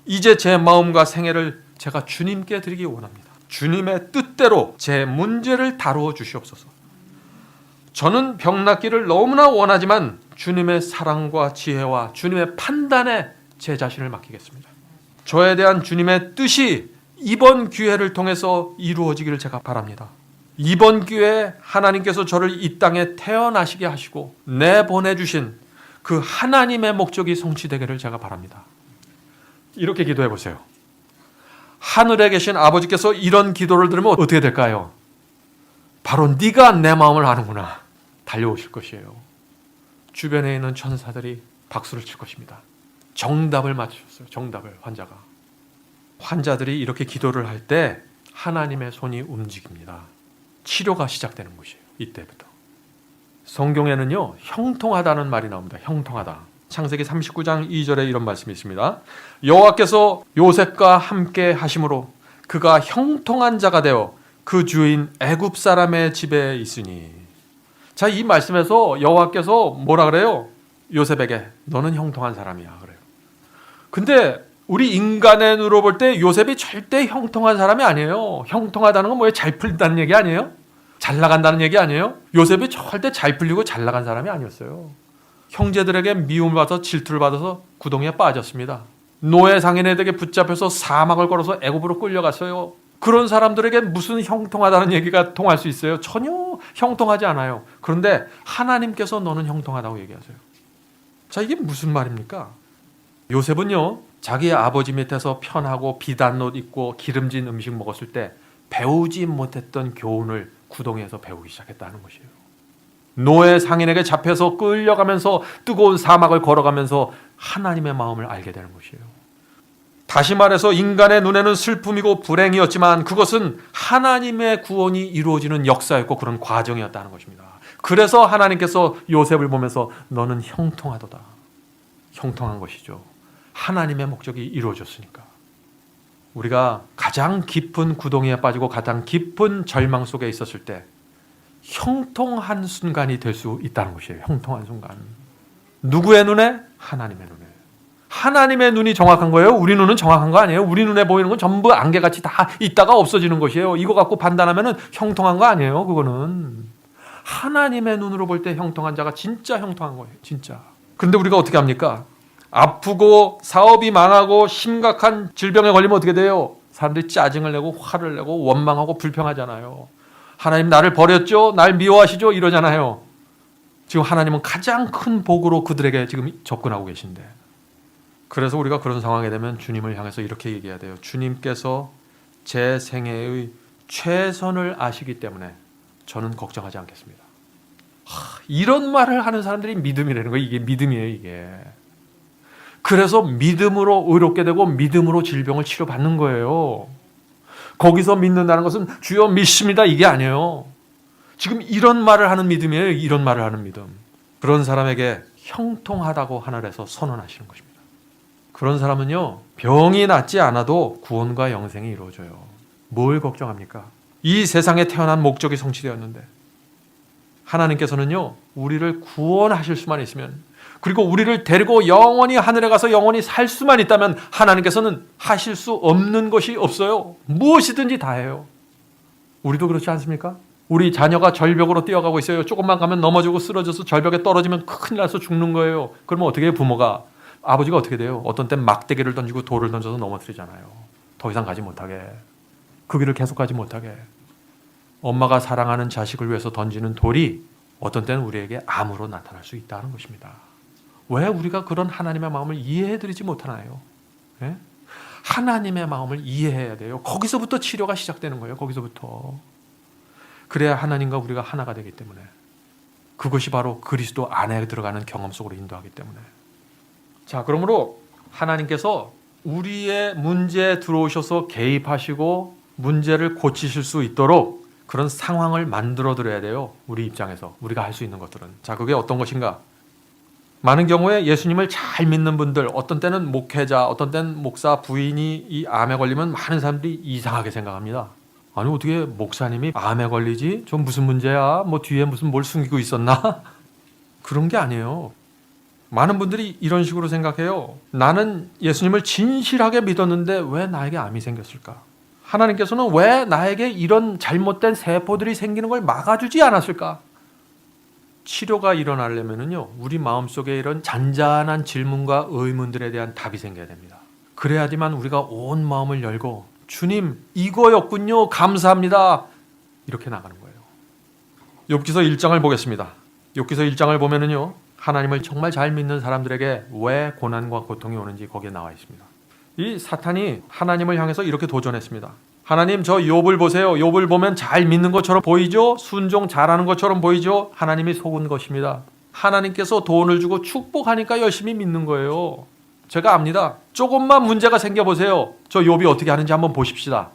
S1: 이제 제 마음과 생애를 제가 주님께 드리기 원합니다. 주님의 뜻대로 제 문제를 다루어 주시옵소서. 저는 병 낫기를 너무나 원하지만 주님의 사랑과 지혜와 주님의 판단에 제 자신을 맡기겠습니다. 저에 대한 주님의 뜻이 이번 기회를 통해서 이루어지기를 제가 바랍니다. 이번 기회에 하나님께서 저를 이 땅에 태어나시게 하시고 내보내주신 그 하나님의 목적이 성취되기를 제가 바랍니다. 이렇게 기도해 보세요. 하늘에 계신 아버지께서 이런 기도를 들으면 어떻게 될까요? 바로 네가 내 마음을 아는구나. 달려오실 것이에요. 주변에 있는 천사들이 박수를 칠 것입니다. 정답을 맞추셨어요. 정답을 환자들이 이렇게 기도를 할 때 하나님의 손이 움직입니다. 치료가 시작되는 것이에요. 이때부터. 성경에는요, 형통하다는 말이 나옵니다. 형통하다. 창세기 39장 2절에 이런 말씀이 있습니다. 여호와께서 요셉과 함께 하심으로 그가 형통한 자가 되어 그 주인 애굽 사람의 집에 있으니. 자, 이 말씀에서 여호와께서 뭐라 그래요? 요셉에게 너는 형통한 사람이야 그래요. 근데 우리 인간의 눈으로 볼 때 요셉이 절대 형통한 사람이 아니에요. 형통하다는 건 뭐예요? 잘 풀린다는 얘기 아니에요? 잘 나간다는 얘기 아니에요? 요셉이 절대 잘 풀리고 잘 나간 사람이 아니었어요. 형제들에게 미움을 받아서 질투를 받아서 구덩이에 빠졌습니다. 노예 상인에게 붙잡혀서 사막을 걸어서 애굽으로 끌려갔어요. 그런 사람들에게 무슨 형통하다는 얘기가 통할 수 있어요? 전혀 형통하지 않아요. 그런데 하나님께서 너는 형통하다고 얘기하세요. 자, 이게 무슨 말입니까? 요셉은요, 자기 아버지 밑에서 편하고 비단 옷 입고 기름진 음식 먹었을 때 배우지 못했던 교훈을 구덩이에서 배우기 시작했다는 것이에요. 노예 상인에게 잡혀서 끌려가면서 뜨거운 사막을 걸어가면서 하나님의 마음을 알게 되는 것이에요. 다시 말해서 인간의 눈에는 슬픔이고 불행이었지만 그것은 하나님의 구원이 이루어지는 역사였고 그런 과정이었다는 것입니다. 그래서 하나님께서 요셉을 보면서 너는 형통하도다. 형통한 것이죠. 하나님의 목적이 이루어졌으니까. 우리가 가장 깊은 구덩이에 빠지고 가장 깊은 절망 속에 있었을 때 형통한 순간이 될 수 있다는 것이에요. 형통한 순간. 누구의 눈에? 하나님의 눈에. 하나님의 눈이 정확한 거예요? 우리 눈은 정확한 거 아니에요? 우리 눈에 보이는 건 전부 안개같이 다 있다가 없어지는 것이에요. 이거 갖고 판단하면 형통한 거 아니에요? 그거는. 하나님의 눈으로 볼 때 형통한 자가 진짜 형통한 거예요. 진짜. 근데 우리가 어떻게 합니까? 아프고 사업이 망하고 심각한 질병에 걸리면 어떻게 돼요? 사람들이 짜증을 내고 화를 내고 원망하고 불평하잖아요. 하나님 나를 버렸죠? 날 미워하시죠? 이러잖아요. 지금 하나님은 가장 큰 복으로 그들에게 지금 접근하고 계신데. 그래서 우리가 그런 상황에 되면 주님을 향해서 이렇게 얘기해야 돼요. 주님께서 제 생애의 최선을 아시기 때문에 저는 걱정하지 않겠습니다. 이런 말을 하는 사람들이 믿음이라는 거예요. 이게 믿음이에요, 이게. 그래서 믿음으로 의롭게 되고 믿음으로 질병을 치료받는 거예요. 거기서 믿는다는 것은 주여 믿습니다 이게 아니에요. 지금 이런 말을 하는 믿음이에요. 이런 말을 하는 믿음. 그런 사람에게 형통하다고 하늘에서 선언하시는 것입니다. 그런 사람은요, 병이 낫지 않아도 구원과 영생이 이루어져요. 뭘 걱정합니까? 이 세상에 태어난 목적이 성취되었는데 하나님께서는요, 우리를 구원하실 수만 있으면, 그리고 우리를 데리고 영원히 하늘에 가서 영원히 살 수만 있다면 하나님께서는 하실 수 없는 것이 없어요. 무엇이든지 다 해요. 우리도 그렇지 않습니까? 우리 자녀가 절벽으로 뛰어가고 있어요. 조금만 가면 넘어지고 쓰러져서 절벽에 떨어지면 큰일 나서 죽는 거예요. 그러면 어떻게 해요? 부모가, 아버지가 어떻게 돼요? 어떤 땐 막대기를 던지고 돌을 던져서 넘어뜨리잖아요. 더 이상 가지 못하게, 그 길을 계속 가지 못하게. 엄마가 사랑하는 자식을 위해서 던지는 돌이 어떤 때는 우리에게 암으로 나타날 수 있다는 것입니다. 왜 우리가 그런 하나님의 마음을 이해해드리지 못하나요? 예? 하나님의 마음을 이해해야 돼요. 거기서부터 치료가 시작되는 거예요. 거기서부터. 그래야 하나님과 우리가 하나가 되기 때문에. 그것이 바로 그리스도 안에 들어가는 경험 속으로 인도하기 때문에. 자, 그러므로 하나님께서 우리의 문제에 들어오셔서 개입하시고 문제를 고치실 수 있도록 그런 상황을 만들어 드려야 돼요. 우리 입장에서. 우리가 할 수 있는 것들은. 자, 그게 어떤 것인가? 많은 경우에 예수님을 잘 믿는 분들, 어떤 때는 목회자, 어떤 때는 목사 부인이 이 암에 걸리면 많은 사람들이 이상하게 생각합니다. 아니, 어떻게 목사님이 암에 걸리지? 좀 무슨 문제야? 뭐 뒤에 무슨 뭘 숨기고 있었나? 그런 게 아니에요. 많은 분들이 이런 식으로 생각해요. 나는 예수님을 진실하게 믿었는데 왜 나에게 암이 생겼을까? 하나님께서는 왜 나에게 이런 잘못된 세포들이 생기는 걸 막아주지 않았을까? 치료가 일어나려면요, 우리 마음속에 이런 잔잔한 질문과 의문들에 대한 답이 생겨야 됩니다. 그래야지만 우리가 온 마음을 열고 주님 이거였군요, 감사합니다, 이렇게 나가는 거예요. 욥기서 1장을 보겠습니다. 욥기서 1장을 보면은요, 하나님을 정말 잘 믿는 사람들에게 왜 고난과 고통이 오는지 거기에 나와 있습니다. 이 사탄이 하나님을 향해서 이렇게 도전했습니다. 하나님, 저 욥을 보세요. 욥을 보면 잘 믿는 것처럼 보이죠? 순종 잘하는 것처럼 보이죠? 하나님이 속은 것입니다. 하나님께서 돈을 주고 축복하니까 열심히 믿는 거예요. 제가 압니다. 조금만 문제가 생겨보세요. 저 욥이 어떻게 하는지 한번 보십시다.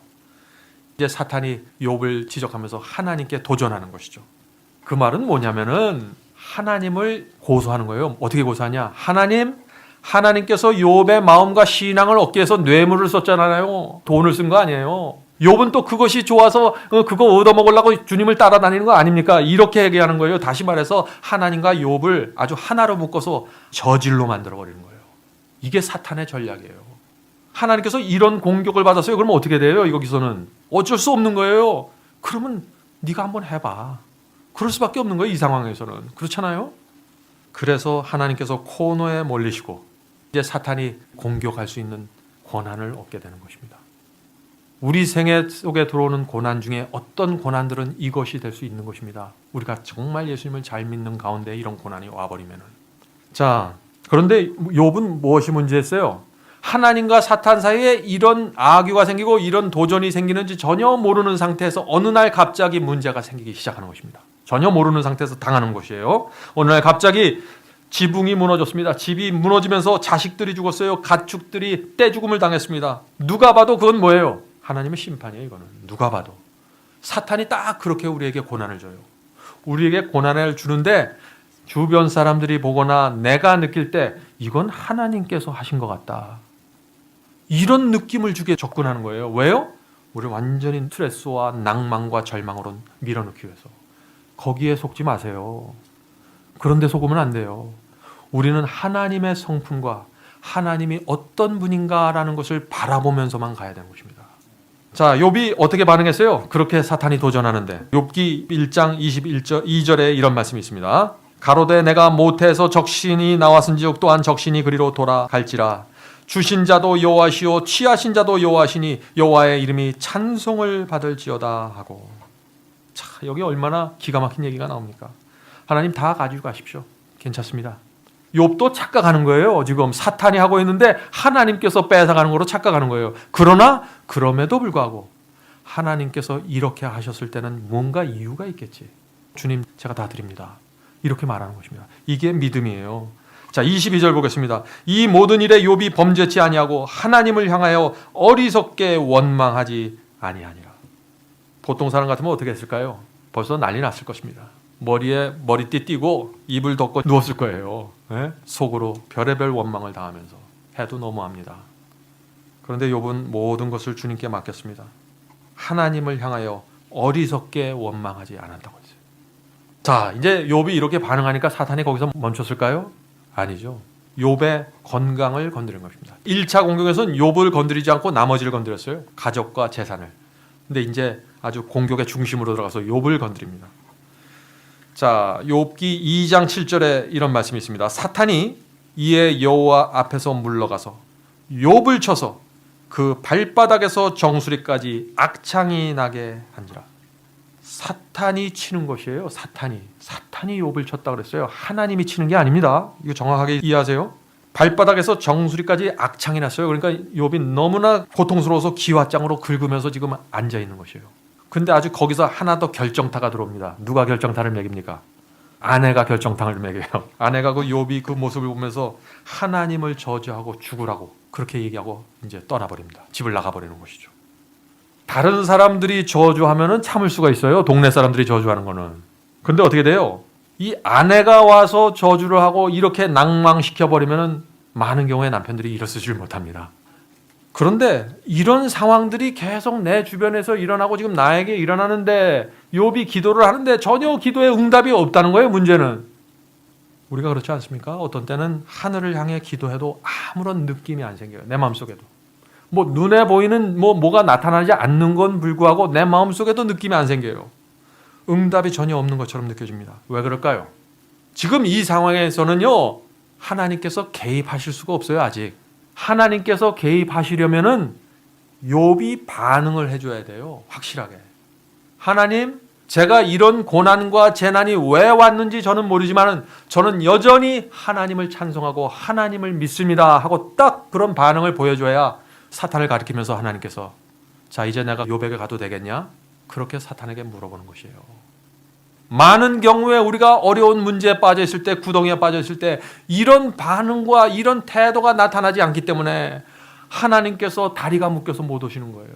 S1: 이제 사탄이 욥을 지적하면서 하나님께 도전하는 것이죠. 그 말은 뭐냐면은 하나님을 고소하는 거예요. 어떻게 고소하냐? 하나님께서 욥의 마음과 신앙을 얻기 위해서 뇌물을 썼잖아요. 돈을 쓴 거 아니에요. 욥은 또 그것이 좋아서 그거 얻어먹으려고 주님을 따라다니는 거 아닙니까? 이렇게 얘기하는 거예요. 다시 말해서 하나님과 욥을 아주 하나로 묶어서 저질로 만들어버리는 거예요. 이게 사탄의 전략이에요. 하나님께서 이런 공격을 받았어요. 그러면 어떻게 돼요? 여기서는 어쩔 수 없는 거예요. 그러면 네가 한번 해봐. 그럴 수밖에 없는 거예요. 이 상황에서는. 그렇잖아요? 그래서 하나님께서 코너에 몰리시고 이제 사탄이 공격할 수 있는 권한을 얻게 되는 것입니다. 우리 생애 속에 들어오는 고난 중에 어떤 고난들은 이것이 될 수 있는 것입니다. 우리가 정말 예수님을 잘 믿는 가운데 이런 고난이 와버리면은. 자, 그런데 욥은 무엇이 문제였어요? 하나님과 사탄 사이에 이런 악유가 생기고 이런 도전이 생기는지 전혀 모르는 상태에서 어느 날 갑자기 문제가 생기기 시작하는 것입니다. 전혀 모르는 상태에서 당하는 것이에요. 어느 날 갑자기 지붕이 무너졌습니다. 집이 무너지면서 자식들이 죽었어요. 가축들이 떼죽음을 당했습니다. 누가 봐도 그건 뭐예요? 하나님의 심판이에요. 이거는 누가 봐도. 사탄이 딱 그렇게 우리에게 고난을 줘요. 우리에게 고난을 주는데 주변 사람들이 보거나 내가 느낄 때 이건 하나님께서 하신 것 같다, 이런 느낌을 주게 접근하는 거예요. 왜요? 우리를 완전히 스트레스와 낭만과 절망으로 밀어넣기 위해서. 거기에 속지 마세요. 그런데 속으면 안 돼요. 우리는 하나님의 성품과 하나님이 어떤 분인가라는 것을 바라보면서만 가야 되는 것입니다. 자, 욥이 어떻게 반응했어요? 그렇게 사탄이 도전하는데 욥기 1장 2절에 이런 말씀이 있습니다. 가로되 내가 모태에서 적신이 나왔은지요 또한 적신이 그리로 돌아갈지라. 주신 자도 여호와시요 취하신 자도 여호와시니 여호와의 이름이 찬송을 받을지어다 하고. 자, 여기 얼마나 기가 막힌 얘기가 나옵니까? 하나님 다 가지고 가십시오. 괜찮습니다. 욥도 착각하는 거예요. 지금 사탄이 하고 있는데 하나님께서 뺏어가는 거로 착각하는 거예요. 그러나 그럼에도 불구하고 하나님께서 이렇게 하셨을 때는 뭔가 이유가 있겠지. 주님, 제가 다 드립니다. 이렇게 말하는 것입니다. 이게 믿음이에요. 자, 22절 보겠습니다. 이 모든 일에 욥이 범죄치 아니하고 하나님을 향하여 어리석게 원망하지 아니하니라. 보통 사람 같으면 어떻게 했을까요? 벌써 난리 났을 것입니다. 머리에 머리띠 띠고 이불 덮고 누웠을 거예요. 네? 속으로 별의별 원망을 당하면서. 해도 너무합니다. 그런데 욥은 모든 것을 주님께 맡겼습니다. 하나님을 향하여 어리석게 원망하지 않았다고 했어요. 자, 이제 욥이 이렇게 반응하니까 사탄이 거기서 멈췄을까요? 아니죠. 욥의 건강을 건드린 것입니다. 1차 공격에서는 욥을 건드리지 않고 나머지를 건드렸어요. 가족과 재산을. 근데 이제 아주 공격의 중심으로 들어가서 욥을 건드립니다. 자, 욥기 2장 7절에 이런 말씀이 있습니다. 사탄이 이에 여호와 앞에서 물러가서 욥을 쳐서 그 발바닥에서 정수리까지 악창이 나게 한지라. 사탄이 치는 것이에요. 사탄이 욥을 쳤다 그랬어요. 하나님이 치는 게 아닙니다. 이거 정확하게 이해하세요. 발바닥에서 정수리까지 악창이 났어요. 그러니까 욥이 너무나 고통스러워서 기와장으로 긁으면서 지금 앉아 있는 것이에요. 근데 아주 거기서 하나 더 결정타가 들어옵니다. 누가 결정타를 매깁니까? 아내가 결정타를 매겨요. 아내가 그 욥이 그 모습을 보면서 하나님을 저주하고 죽으라고 그렇게 얘기하고 이제 떠나버립니다. 집을 나가버리는 것이죠. 다른 사람들이 저주하면은 참을 수가 있어요. 동네 사람들이 저주하는 거는. 근데 어떻게 돼요? 이 아내가 와서 저주를 하고 이렇게 낭망시켜버리면은 많은 경우에 남편들이 일어서질 못합니다. 그런데 이런 상황들이 계속 내 주변에서 일어나고 지금 나에게 일어나는데 욥이 기도를 하는데 전혀 기도에 응답이 없다는 거예요. 문제는 우리가 그렇지 않습니까? 어떤 때는 하늘을 향해 기도해도 아무런 느낌이 안 생겨요. 내 마음속에도 뭐 눈에 보이는 뭐가 나타나지 않는 건 불구하고 내 마음속에도 느낌이 안 생겨요. 응답이 전혀 없는 것처럼 느껴집니다. 왜 그럴까요? 지금 이 상황에서는요, 하나님께서 개입하실 수가 없어요. 아직 하나님께서 개입하시려면은 욥이 반응을 해줘야 돼요. 확실하게. 하나님, 제가 이런 고난과 재난이 왜 왔는지 저는 모르지만 저는 여전히 하나님을 찬송하고 하나님을 믿습니다 하고 딱 그런 반응을 보여줘야 사탄을 가리키면서 하나님께서 자, 이제 내가 욥에게 가도 되겠냐? 그렇게 사탄에게 물어보는 것이에요. 많은 경우에 우리가 어려운 문제에 빠져 있을 때, 구덩이에 빠져 있을 때 이런 반응과 이런 태도가 나타나지 않기 때문에 하나님께서 다리가 묶여서 못 오시는 거예요.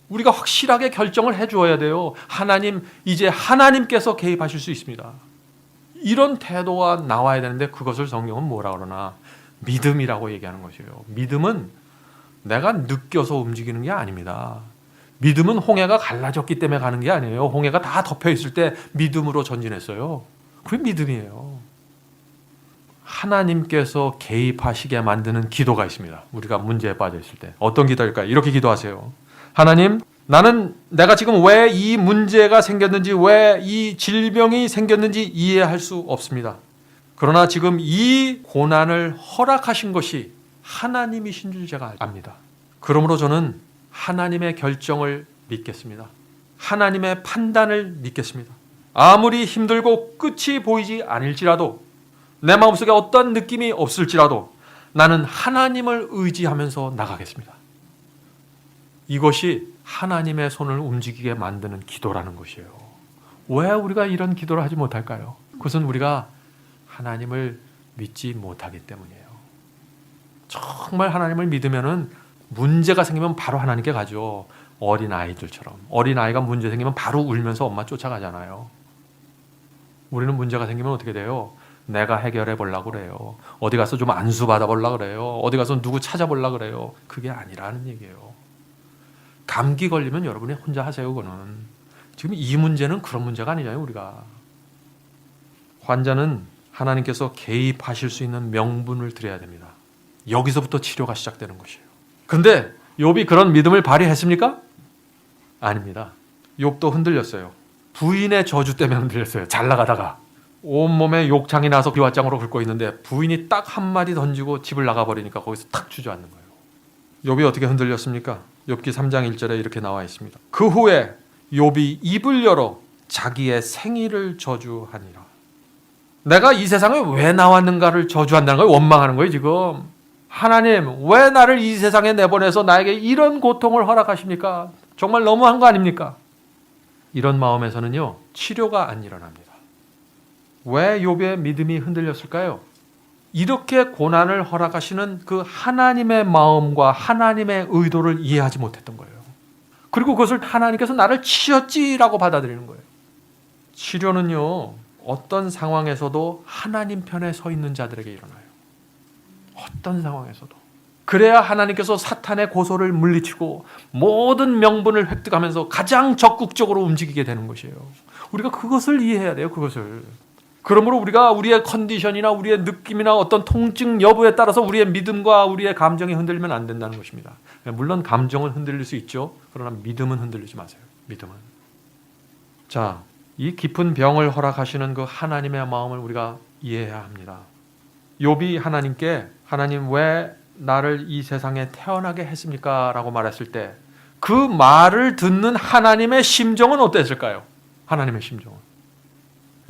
S1: 우리가 확실하게 결정을 해줘야 돼요. 하나님, 이제 하나님께서 개입하실 수 있습니다. 이런 태도가 나와야 되는데 그것을 성경은 뭐라 그러나 믿음이라고 얘기하는 것이에요. 믿음은 내가 느껴서 움직이는 게 아닙니다. 믿음은 홍해가 갈라졌기 때문에 가는 게 아니에요. 홍해가 다 덮여 있을 때 믿음으로 전진했어요. 그게 믿음이에요. 하나님께서 개입하시게 만드는 기도가 있습니다. 우리가 문제에 빠져 있을 때. 어떤 기도일까요? 이렇게 기도하세요. 하나님, 나는 내가 지금 왜 이 문제가 생겼는지, 왜 이 질병이 생겼는지 이해할 수 없습니다. 그러나 지금 이 고난을 허락하신 것이 하나님이신 줄 제가 압니다. 그러므로 저는 하나님의 결정을 믿겠습니다. 하나님의 판단을 믿겠습니다. 아무리 힘들고 끝이 보이지 않을지라도, 내 마음속에 어떤 느낌이 없을지라도 나는 하나님을 의지하면서 나가겠습니다. 이것이 하나님의 손을 움직이게 만드는 기도라는 것이에요. 왜 우리가 이런 기도를 하지 못할까요? 그것은 우리가 하나님을 믿지 못하기 때문이에요. 정말 하나님을 믿으면은 문제가 생기면 바로 하나님께 가죠. 어린아이들처럼. 어린아이가 문제 생기면 바로 울면서 엄마 쫓아가잖아요. 우리는 문제가 생기면 어떻게 돼요? 내가 해결해 보려고 그래요. 어디 가서 좀 안수 받아 보려고 그래요. 어디 가서 누구 찾아보려고 그래요. 그게 아니라는 얘기예요. 감기 걸리면 여러분이 혼자 하세요. 그거는. 지금 이 문제는 그런 문제가 아니잖아요. 우리가. 환자는 하나님께서 개입하실 수 있는 명분을 드려야 됩니다. 여기서부터 치료가 시작되는 것이에요. 그런데 욥이 그런 믿음을 발휘했습니까? 아닙니다. 욥도 흔들렸어요. 부인의 저주 때문에 흔들렸어요. 잘 나가다가 온몸에 욕창이 나서 비화장으로 긁고 있는데 부인이 딱 한마디 던지고 집을 나가버리니까 거기서 탁 주저앉는 거예요. 욥이 어떻게 흔들렸습니까? 욥기 3장 1절에 이렇게 나와 있습니다. 그 후에 욥이 입을 열어 자기의 생일을 저주하니라. 내가 이 세상에 왜 나왔는가를 저주한다는 거예요. 원망하는 거예요. 지금 하나님, 왜 나를 이 세상에 내보내서 나에게 이런 고통을 허락하십니까? 정말 너무한 거 아닙니까? 이런 마음에서는요, 치료가 안 일어납니다. 왜 욥의 믿음이 흔들렸을까요? 이렇게 고난을 허락하시는 그 하나님의 마음과 하나님의 의도를 이해하지 못했던 거예요. 그리고 그것을 하나님께서 나를 치셨지라고 받아들이는 거예요. 치료는요, 어떤 상황에서도 하나님 편에 서 있는 자들에게 일어나요. 어떤 상황에서도. 그래야 하나님께서 사탄의 고소를 물리치고 모든 명분을 획득하면서 가장 적극적으로 움직이게 되는 것이에요. 우리가 그것을 이해해야 돼요. 그것을. 그러므로 우리가 우리의 컨디션이나 우리의 느낌이나 어떤 통증 여부에 따라서 우리의 믿음과 우리의 감정이 흔들리면 안 된다는 것입니다. 물론 감정은 흔들릴 수 있죠. 그러나 믿음은 흔들리지 마세요. 믿음은. 자, 이 깊은 병을 허락하시는 그 하나님의 마음을 우리가 이해해야 합니다. 욥이 하나님께 하나님 왜 나를 이 세상에 태어나게 했습니까? 라고 말했을 때 그 말을 듣는 하나님의 심정은 어땠을까요? 하나님의 심정은.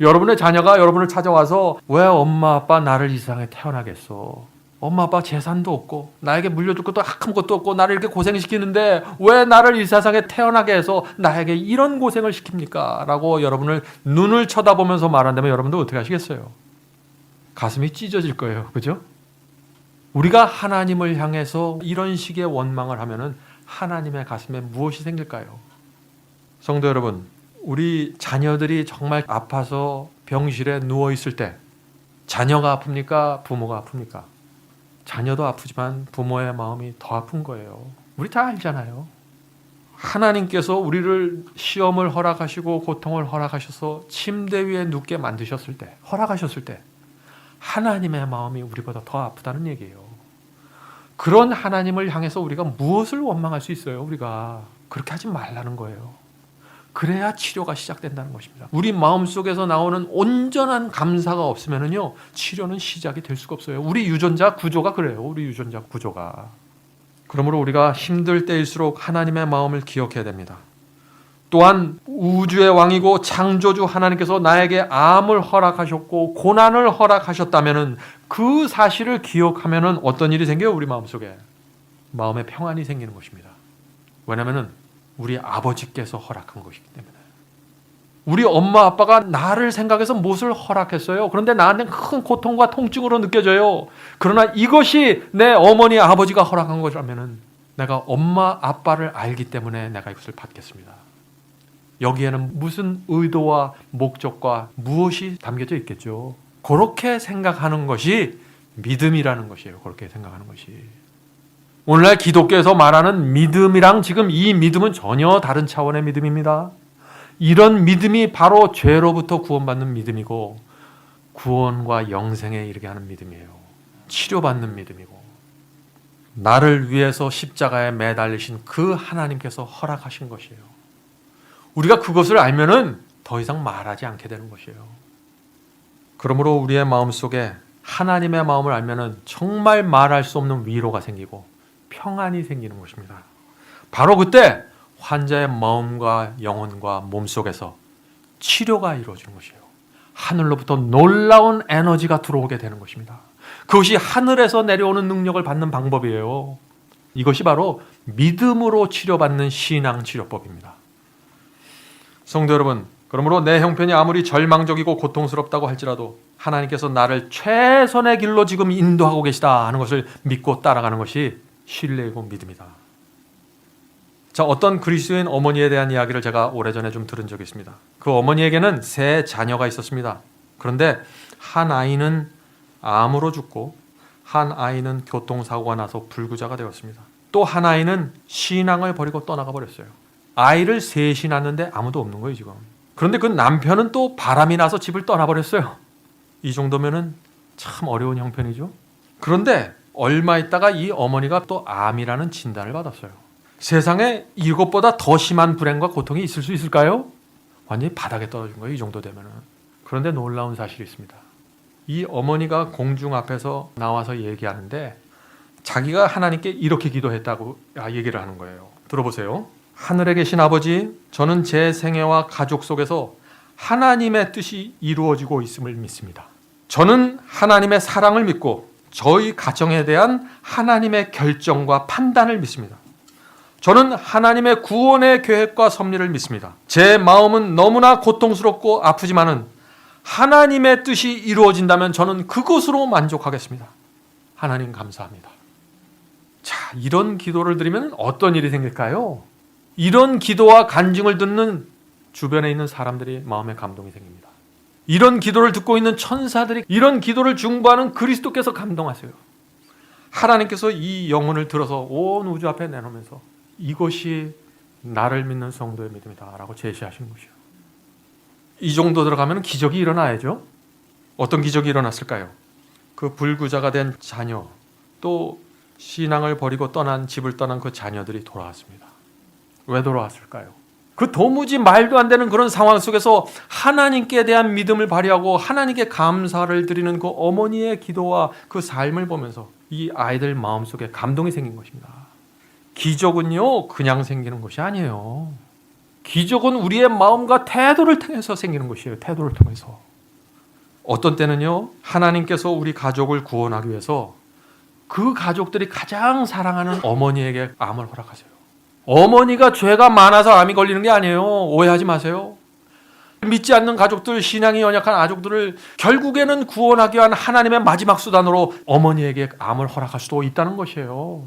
S1: 여러분의 자녀가 여러분을 찾아와서 왜 엄마 아빠 나를 이 세상에 태어나게 했어? 엄마 아빠 재산도 없고 나에게 물려줄 것도 아무것도 없고 나를 이렇게 고생시키는데 왜 나를 이 세상에 태어나게 해서 나에게 이런 고생을 시킵니까? 라고 여러분을 눈을 쳐다보면서 말한다면 여러분도 어떻게 하시겠어요? 가슴이 찢어질 거예요. 그죠? 우리가 하나님을 향해서 이런 식의 원망을 하면은 하나님의 가슴에 무엇이 생길까요? 성도 여러분, 우리 자녀들이 정말 아파서 병실에 누워있을 때 자녀가 아픕니까? 부모가 아픕니까? 자녀도 아프지만 부모의 마음이 더 아픈 거예요. 우리 다 알잖아요. 하나님께서 우리를 시험을 허락하시고 고통을 허락하셔서 침대 위에 눕게 만드셨을 때, 허락하셨을 때 하나님의 마음이 우리보다 더 아프다는 얘기예요. 그런 하나님을 향해서 우리가 무엇을 원망할 수 있어요? 우리가 그렇게 하지 말라는 거예요. 그래야 치료가 시작된다는 것입니다. 우리 마음속에서 나오는 온전한 감사가 없으면요, 치료는 시작이 될 수가 없어요. 우리 유전자 구조가 그래요. 우리 유전자 구조가. 그러므로 우리가 힘들 때일수록 하나님의 마음을 기억해야 됩니다. 또한 우주의 왕이고 창조주 하나님께서 나에게 암을 허락하셨고 고난을 허락하셨다면 그 사실을 기억하면 어떤 일이 생겨요? 우리 마음속에. 마음의 평안이 생기는 것입니다. 왜냐하면 우리 아버지께서 허락한 것이기 때문에. 우리 엄마 아빠가 나를 생각해서 무엇을 허락했어요. 그런데 나한테 큰 고통과 통증으로 느껴져요. 그러나 이것이 내 어머니 아버지가 허락한 것이라면 내가 엄마 아빠를 알기 때문에 내가 이것을 받겠습니다. 여기에는 무슨 의도와 목적과 무엇이 담겨져 있겠죠. 그렇게 생각하는 것이 믿음이라는 것이에요. 그렇게 생각하는 것이. 오늘날 기독교에서 말하는 믿음이랑 지금 이 믿음은 전혀 다른 차원의 믿음입니다. 이런 믿음이 바로 죄로부터 구원받는 믿음이고 구원과 영생에 이르게 하는 믿음이에요. 치료받는 믿음이고 나를 위해서 십자가에 매달리신 그 하나님께서 허락하신 것이에요. 우리가 그것을 알면은 더 이상 말하지 않게 되는 것이에요. 그러므로 우리의 마음속에 하나님의 마음을 알면은 정말 말할 수 없는 위로가 생기고 평안이 생기는 것입니다. 바로 그때 환자의 마음과 영혼과 몸속에서 치료가 이루어지는 것이에요. 하늘로부터 놀라운 에너지가 들어오게 되는 것입니다. 그것이 하늘에서 내려오는 능력을 받는 방법이에요. 이것이 바로 믿음으로 치료받는 신앙치료법입니다. 성도 여러분, 그러므로 내 형편이 아무리 절망적이고 고통스럽다고 할지라도 하나님께서 나를 최선의 길로 지금 인도하고 계시다 하는 것을 믿고 따라가는 것이 신뢰이고 믿음이다. 자, 어떤 그리스도인 어머니에 대한 이야기를 제가 오래전에 좀 들은 적이 있습니다. 그 어머니에게는 세 자녀가 있었습니다. 그런데 한 아이는 암으로 죽고 한 아이는 교통사고가 나서 불구자가 되었습니다. 또 한 아이는 신앙을 버리고 떠나가 버렸어요. 아이를 셋이 낳았는데 아무도 없는 거예요, 지금. 그런데 그 남편은 또 바람이 나서 집을 떠나버렸어요. 이 정도면은 참 어려운 형편이죠. 그런데 얼마 있다가 이 어머니가 또 암이라는 진단을 받았어요. 세상에 이것보다 더 심한 불행과 고통이 있을 수 있을까요? 완전히 바닥에 떨어진 거예요, 이 정도 되면은. 그런데 놀라운 사실이 있습니다. 이 어머니가 공중 앞에서 나와서 얘기하는데 자기가 하나님께 이렇게 기도했다고 얘기를 하는 거예요. 들어보세요. 하늘에 계신 아버지, 저는 제 생애와 가족 속에서 하나님의 뜻이 이루어지고 있음을 믿습니다. 저는 하나님의 사랑을 믿고 저희 가정에 대한 하나님의 결정과 판단을 믿습니다. 저는 하나님의 구원의 계획과 섭리를 믿습니다. 제 마음은 너무나 고통스럽고 아프지만은 하나님의 뜻이 이루어진다면 저는 그것으로 만족하겠습니다. 하나님 감사합니다. 자, 이런 기도를 드리면 어떤 일이 생길까요? 이런 기도와 간증을 듣는 주변에 있는 사람들이 마음에 감동이 생깁니다. 이런 기도를 듣고 있는 천사들이, 이런 기도를 중보하는 그리스도께서 감동하세요. 하나님께서 이 영혼을 들어서 온 우주 앞에 내놓으면서 이것이 나를 믿는 성도의 믿음이다 라고 제시하신 것이요. 이 정도 들어가면 기적이 일어나야죠. 어떤 기적이 일어났을까요? 그 불구자가 된 자녀, 또 신앙을 버리고 집을 떠난 그 자녀들이 돌아왔습니다. 왜 돌아왔을까요? 그 도무지 말도 안 되는 그런 상황 속에서 하나님께 대한 믿음을 발휘하고 하나님께 감사를 드리는 그 어머니의 기도와 그 삶을 보면서 이 아이들 마음속에 감동이 생긴 것입니다. 기적은요, 그냥 생기는 것이 아니에요. 기적은 우리의 마음과 태도를 통해서 생기는 것이에요. 태도를 통해서. 어떤 때는요, 하나님께서 우리 가족을 구원하기 위해서 그 가족들이 가장 사랑하는 어머니에게 암을 허락하세요. 어머니가 죄가 많아서 암이 걸리는 게 아니에요. 오해하지 마세요. 믿지 않는 가족들, 신앙이 연약한 가족들을 결국에는 구원하기 위한 하나님의 마지막 수단으로 어머니에게 암을 허락할 수도 있다는 것이에요.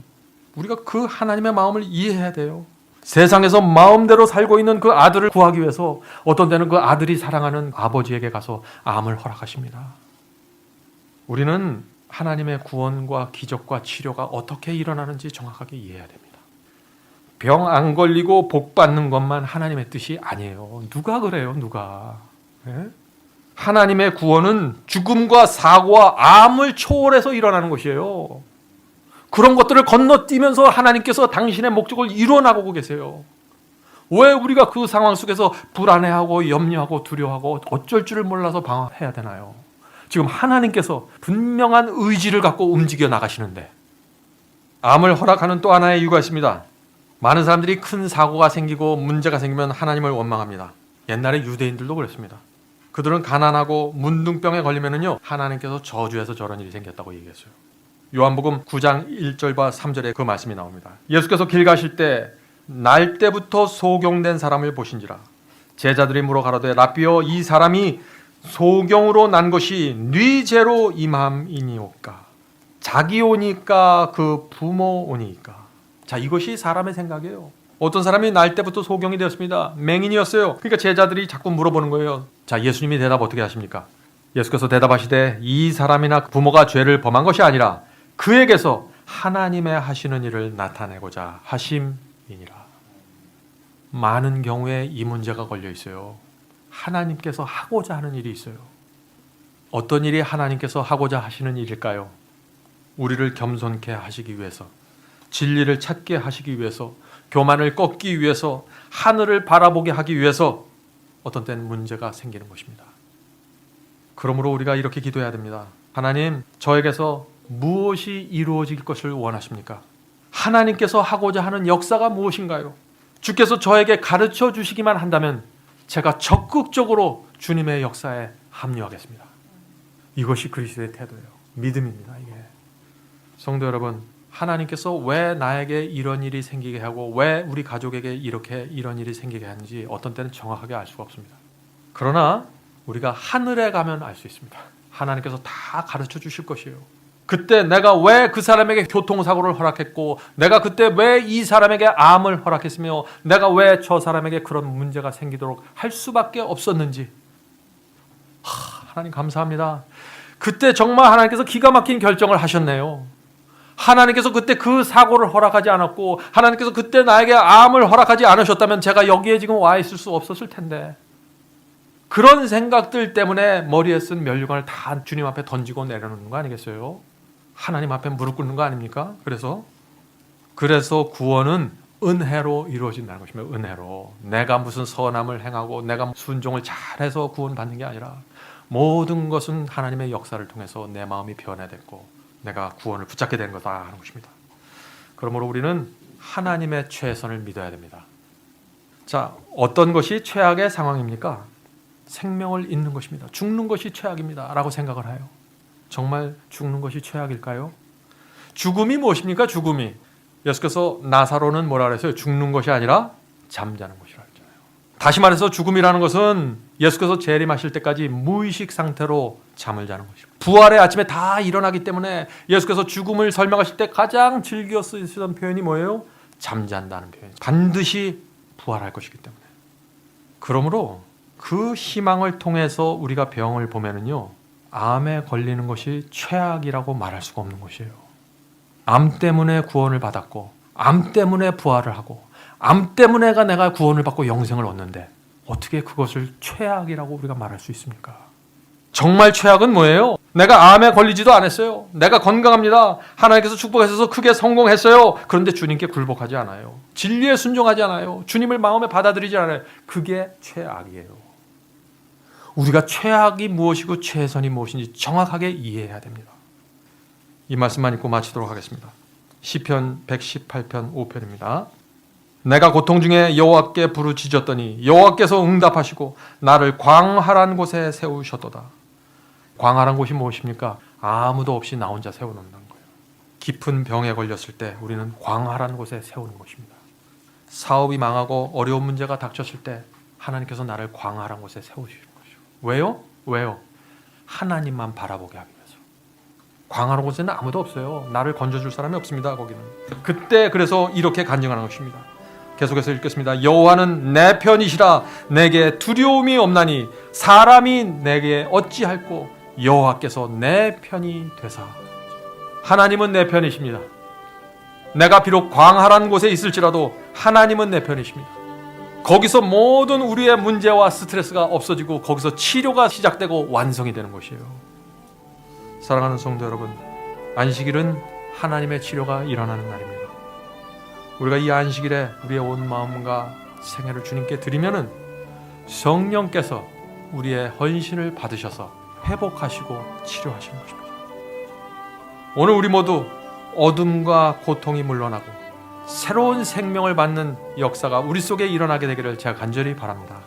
S1: 우리가 그 하나님의 마음을 이해해야 돼요. 세상에서 마음대로 살고 있는 그 아들을 구하기 위해서 어떤 때는 그 아들이 사랑하는 아버지에게 가서 암을 허락하십니다. 우리는 하나님의 구원과 기적과 치료가 어떻게 일어나는지 정확하게 이해해야 됩니다. 병 안 걸리고 복 받는 것만 하나님의 뜻이 아니에요. 누가 그래요? 누가? 네? 하나님의 구원은 죽음과 사고와 암을 초월해서 일어나는 것이에요. 그런 것들을 건너뛰면서 하나님께서 당신의 목적을 이루어나가고 계세요. 왜 우리가 그 상황 속에서 불안해하고 염려하고 두려워하고 어쩔 줄을 몰라서 방황해야 되나요? 지금 하나님께서 분명한 의지를 갖고 움직여 나가시는데, 암을 허락하는 또 하나의 이유가 있습니다. 많은 사람들이 큰 사고가 생기고 문제가 생기면 하나님을 원망합니다. 옛날에 유대인들도 그랬습니다. 그들은 가난하고 문둥병에 걸리면은요, 하나님께서 저주해서 저런 일이 생겼다고 얘기했어요. 요한복음 9장 1절과 3절에 그 말씀이 나옵니다. 예수께서 길 가실 때 날 때부터 소경된 사람을 보신지라. 제자들이 물어 가로되 라삐여, 이 사람이 소경으로 난 것이 네 죄로 임함이니오까? 자기 오니까 그 부모 오니까? 자, 이것이 사람의 생각이에요. 어떤 사람이 날 때부터 소경이 되었습니다. 맹인이었어요. 그러니까 제자들이 자꾸 물어보는 거예요. 자, 예수님이 대답 어떻게 하십니까? 예수께서 대답하시되 이 사람이나 부모가 죄를 범한 것이 아니라 그에게서 하나님의 하시는 일을 나타내고자 하심이니라. 많은 경우에 이 문제가 걸려 있어요. 하나님께서 하고자 하는 일이 있어요. 어떤 일이 하나님께서 하고자 하시는 일일까요? 우리를 겸손케 하시기 위해서, 진리를 찾게 하시기 위해서, 교만을 꺾기 위해서, 하늘을 바라보게 하기 위해서 어떤 때는 문제가 생기는 것입니다. 그러므로 우리가 이렇게 기도해야 됩니다. 하나님, 저에게서 무엇이 이루어질 것을 원하십니까? 하나님께서 하고자 하는 역사가 무엇인가요? 주께서 저에게 가르쳐 주시기만 한다면 제가 적극적으로 주님의 역사에 합류하겠습니다. 이것이 그리스도의 태도예요. 믿음입니다. 이게. 성도 여러분, 하나님께서 왜 나에게 이런 일이 생기게 하고 왜 우리 가족에게 이런 일이 생기게 하는지 어떤 때는 정확하게 알 수가 없습니다. 그러나 우리가 하늘에 가면 알 수 있습니다. 하나님께서 다 가르쳐 주실 것이에요. 그때 내가 왜 그 사람에게 교통사고를 허락했고, 내가 그때 왜 이 사람에게 암을 허락했으며, 내가 왜 저 사람에게 그런 문제가 생기도록 할 수밖에 없었는지. 하나님 감사합니다. 그때 정말 하나님께서 기가 막힌 결정을 하셨네요. 하나님께서 그때 그 사고를 허락하지 않았고, 하나님께서 그때 나에게 암을 허락하지 않으셨다면 제가 여기에 지금 와 있을 수 없었을 텐데, 그런 생각들 때문에 머리에 쓴 면류관을 다 주님 앞에 던지고 내려놓는 거 아니겠어요? 하나님 앞에 무릎 꿇는 거 아닙니까? 그래서 구원은 은혜로 이루어진다는 것입니다. 은혜로. 내가 무슨 선함을 행하고 내가 순종을 잘해서 구원받는 게 아니라 모든 것은 하나님의 역사를 통해서 내 마음이 변화됐고 내가 구원을 붙잡게 된 거다 하는 것입니다. 그러므로 우리는 하나님의 최선을 믿어야 됩니다. 자, 어떤 것이 최악의 상황입니까? 생명을 잃는 것입니다. 죽는 것이 최악입니다 라고 생각을 해요. 정말 죽는 것이 최악일까요? 죽음이 무엇입니까? 죽음이. 예수께서 나사로는 뭐라 그랬어요? 죽는 것이 아니라 잠자는 것이라 했잖아요. 다시 말해서 죽음이라는 것은 예수께서 재림하실 때까지 무의식 상태로 잠을 자는 것이고, 부활의 아침에 다 일어나기 때문에 예수께서 죽음을 설명하실 때 가장 즐겨 쓰시던 표현이 뭐예요? 잠잔다는 표현. 반드시 부활할 것이기 때문에. 그러므로 그 희망을 통해서 우리가 병을 보면은요, 암에 걸리는 것이 최악이라고 말할 수가 없는 것이에요. 암 때문에 구원을 받았고, 암 때문에 부활을 하고, 암 때문에 내가 구원을 받고 영생을 얻는데 어떻게 그것을 최악이라고 우리가 말할 수 있습니까? 정말 최악은 뭐예요? 내가 암에 걸리지도 않았어요. 내가 건강합니다. 하나님께서 축복하셔서 크게 성공했어요. 그런데 주님께 굴복하지 않아요. 진리에 순종하지 않아요. 주님을 마음에 받아들이지 않아요. 그게 최악이에요. 우리가 최악이 무엇이고 최선이 무엇인지 정확하게 이해해야 됩니다. 이 말씀만 읽고 마치도록 하겠습니다. 시편 118편 5편입니다. 내가 고통 중에 여호와께 부르짖었더니 여호와께서 응답하시고 나를 광활한 곳에 세우셨도다. 광활한 곳이 무엇입니까? 아무도 없이 나 혼자 세워놓는 거예요. 깊은 병에 걸렸을 때 우리는 광활한 곳에 세우는 것입니다. 사업이 망하고 어려운 문제가 닥쳤을 때 하나님께서 나를 광활한 곳에 세우시는 거죠. 왜요? 왜요? 하나님만 바라보게 하기 위해서. 광활한 곳에는 아무도 없어요. 나를 건져줄 사람이 없습니다. 거기는. 그때 그래서 이렇게 간증하는 것입니다. 계속해서 읽겠습니다. 여호와는 내 편이시라. 내게 두려움이 없나니 사람이 내게 어찌할꼬 여호와께서 내 편이 되사. 하나님은 내 편이십니다. 내가 비록 광활한 곳에 있을지라도 하나님은 내 편이십니다. 거기서 모든 우리의 문제와 스트레스가 없어지고 거기서 치료가 시작되고 완성이 되는 것이에요. 사랑하는 성도 여러분, 안식일은 하나님의 치료가 일어나는 날입니다. 우리가 이 안식일에 우리의 온 마음과 생애를 주님께 드리면은 성령께서 우리의 헌신을 받으셔서 회복하시고 치료하시는 것입니다. 오늘 우리 모두 어둠과 고통이 물러나고 새로운 생명을 받는 역사가 우리 속에 일어나게 되기를 제가 간절히 바랍니다.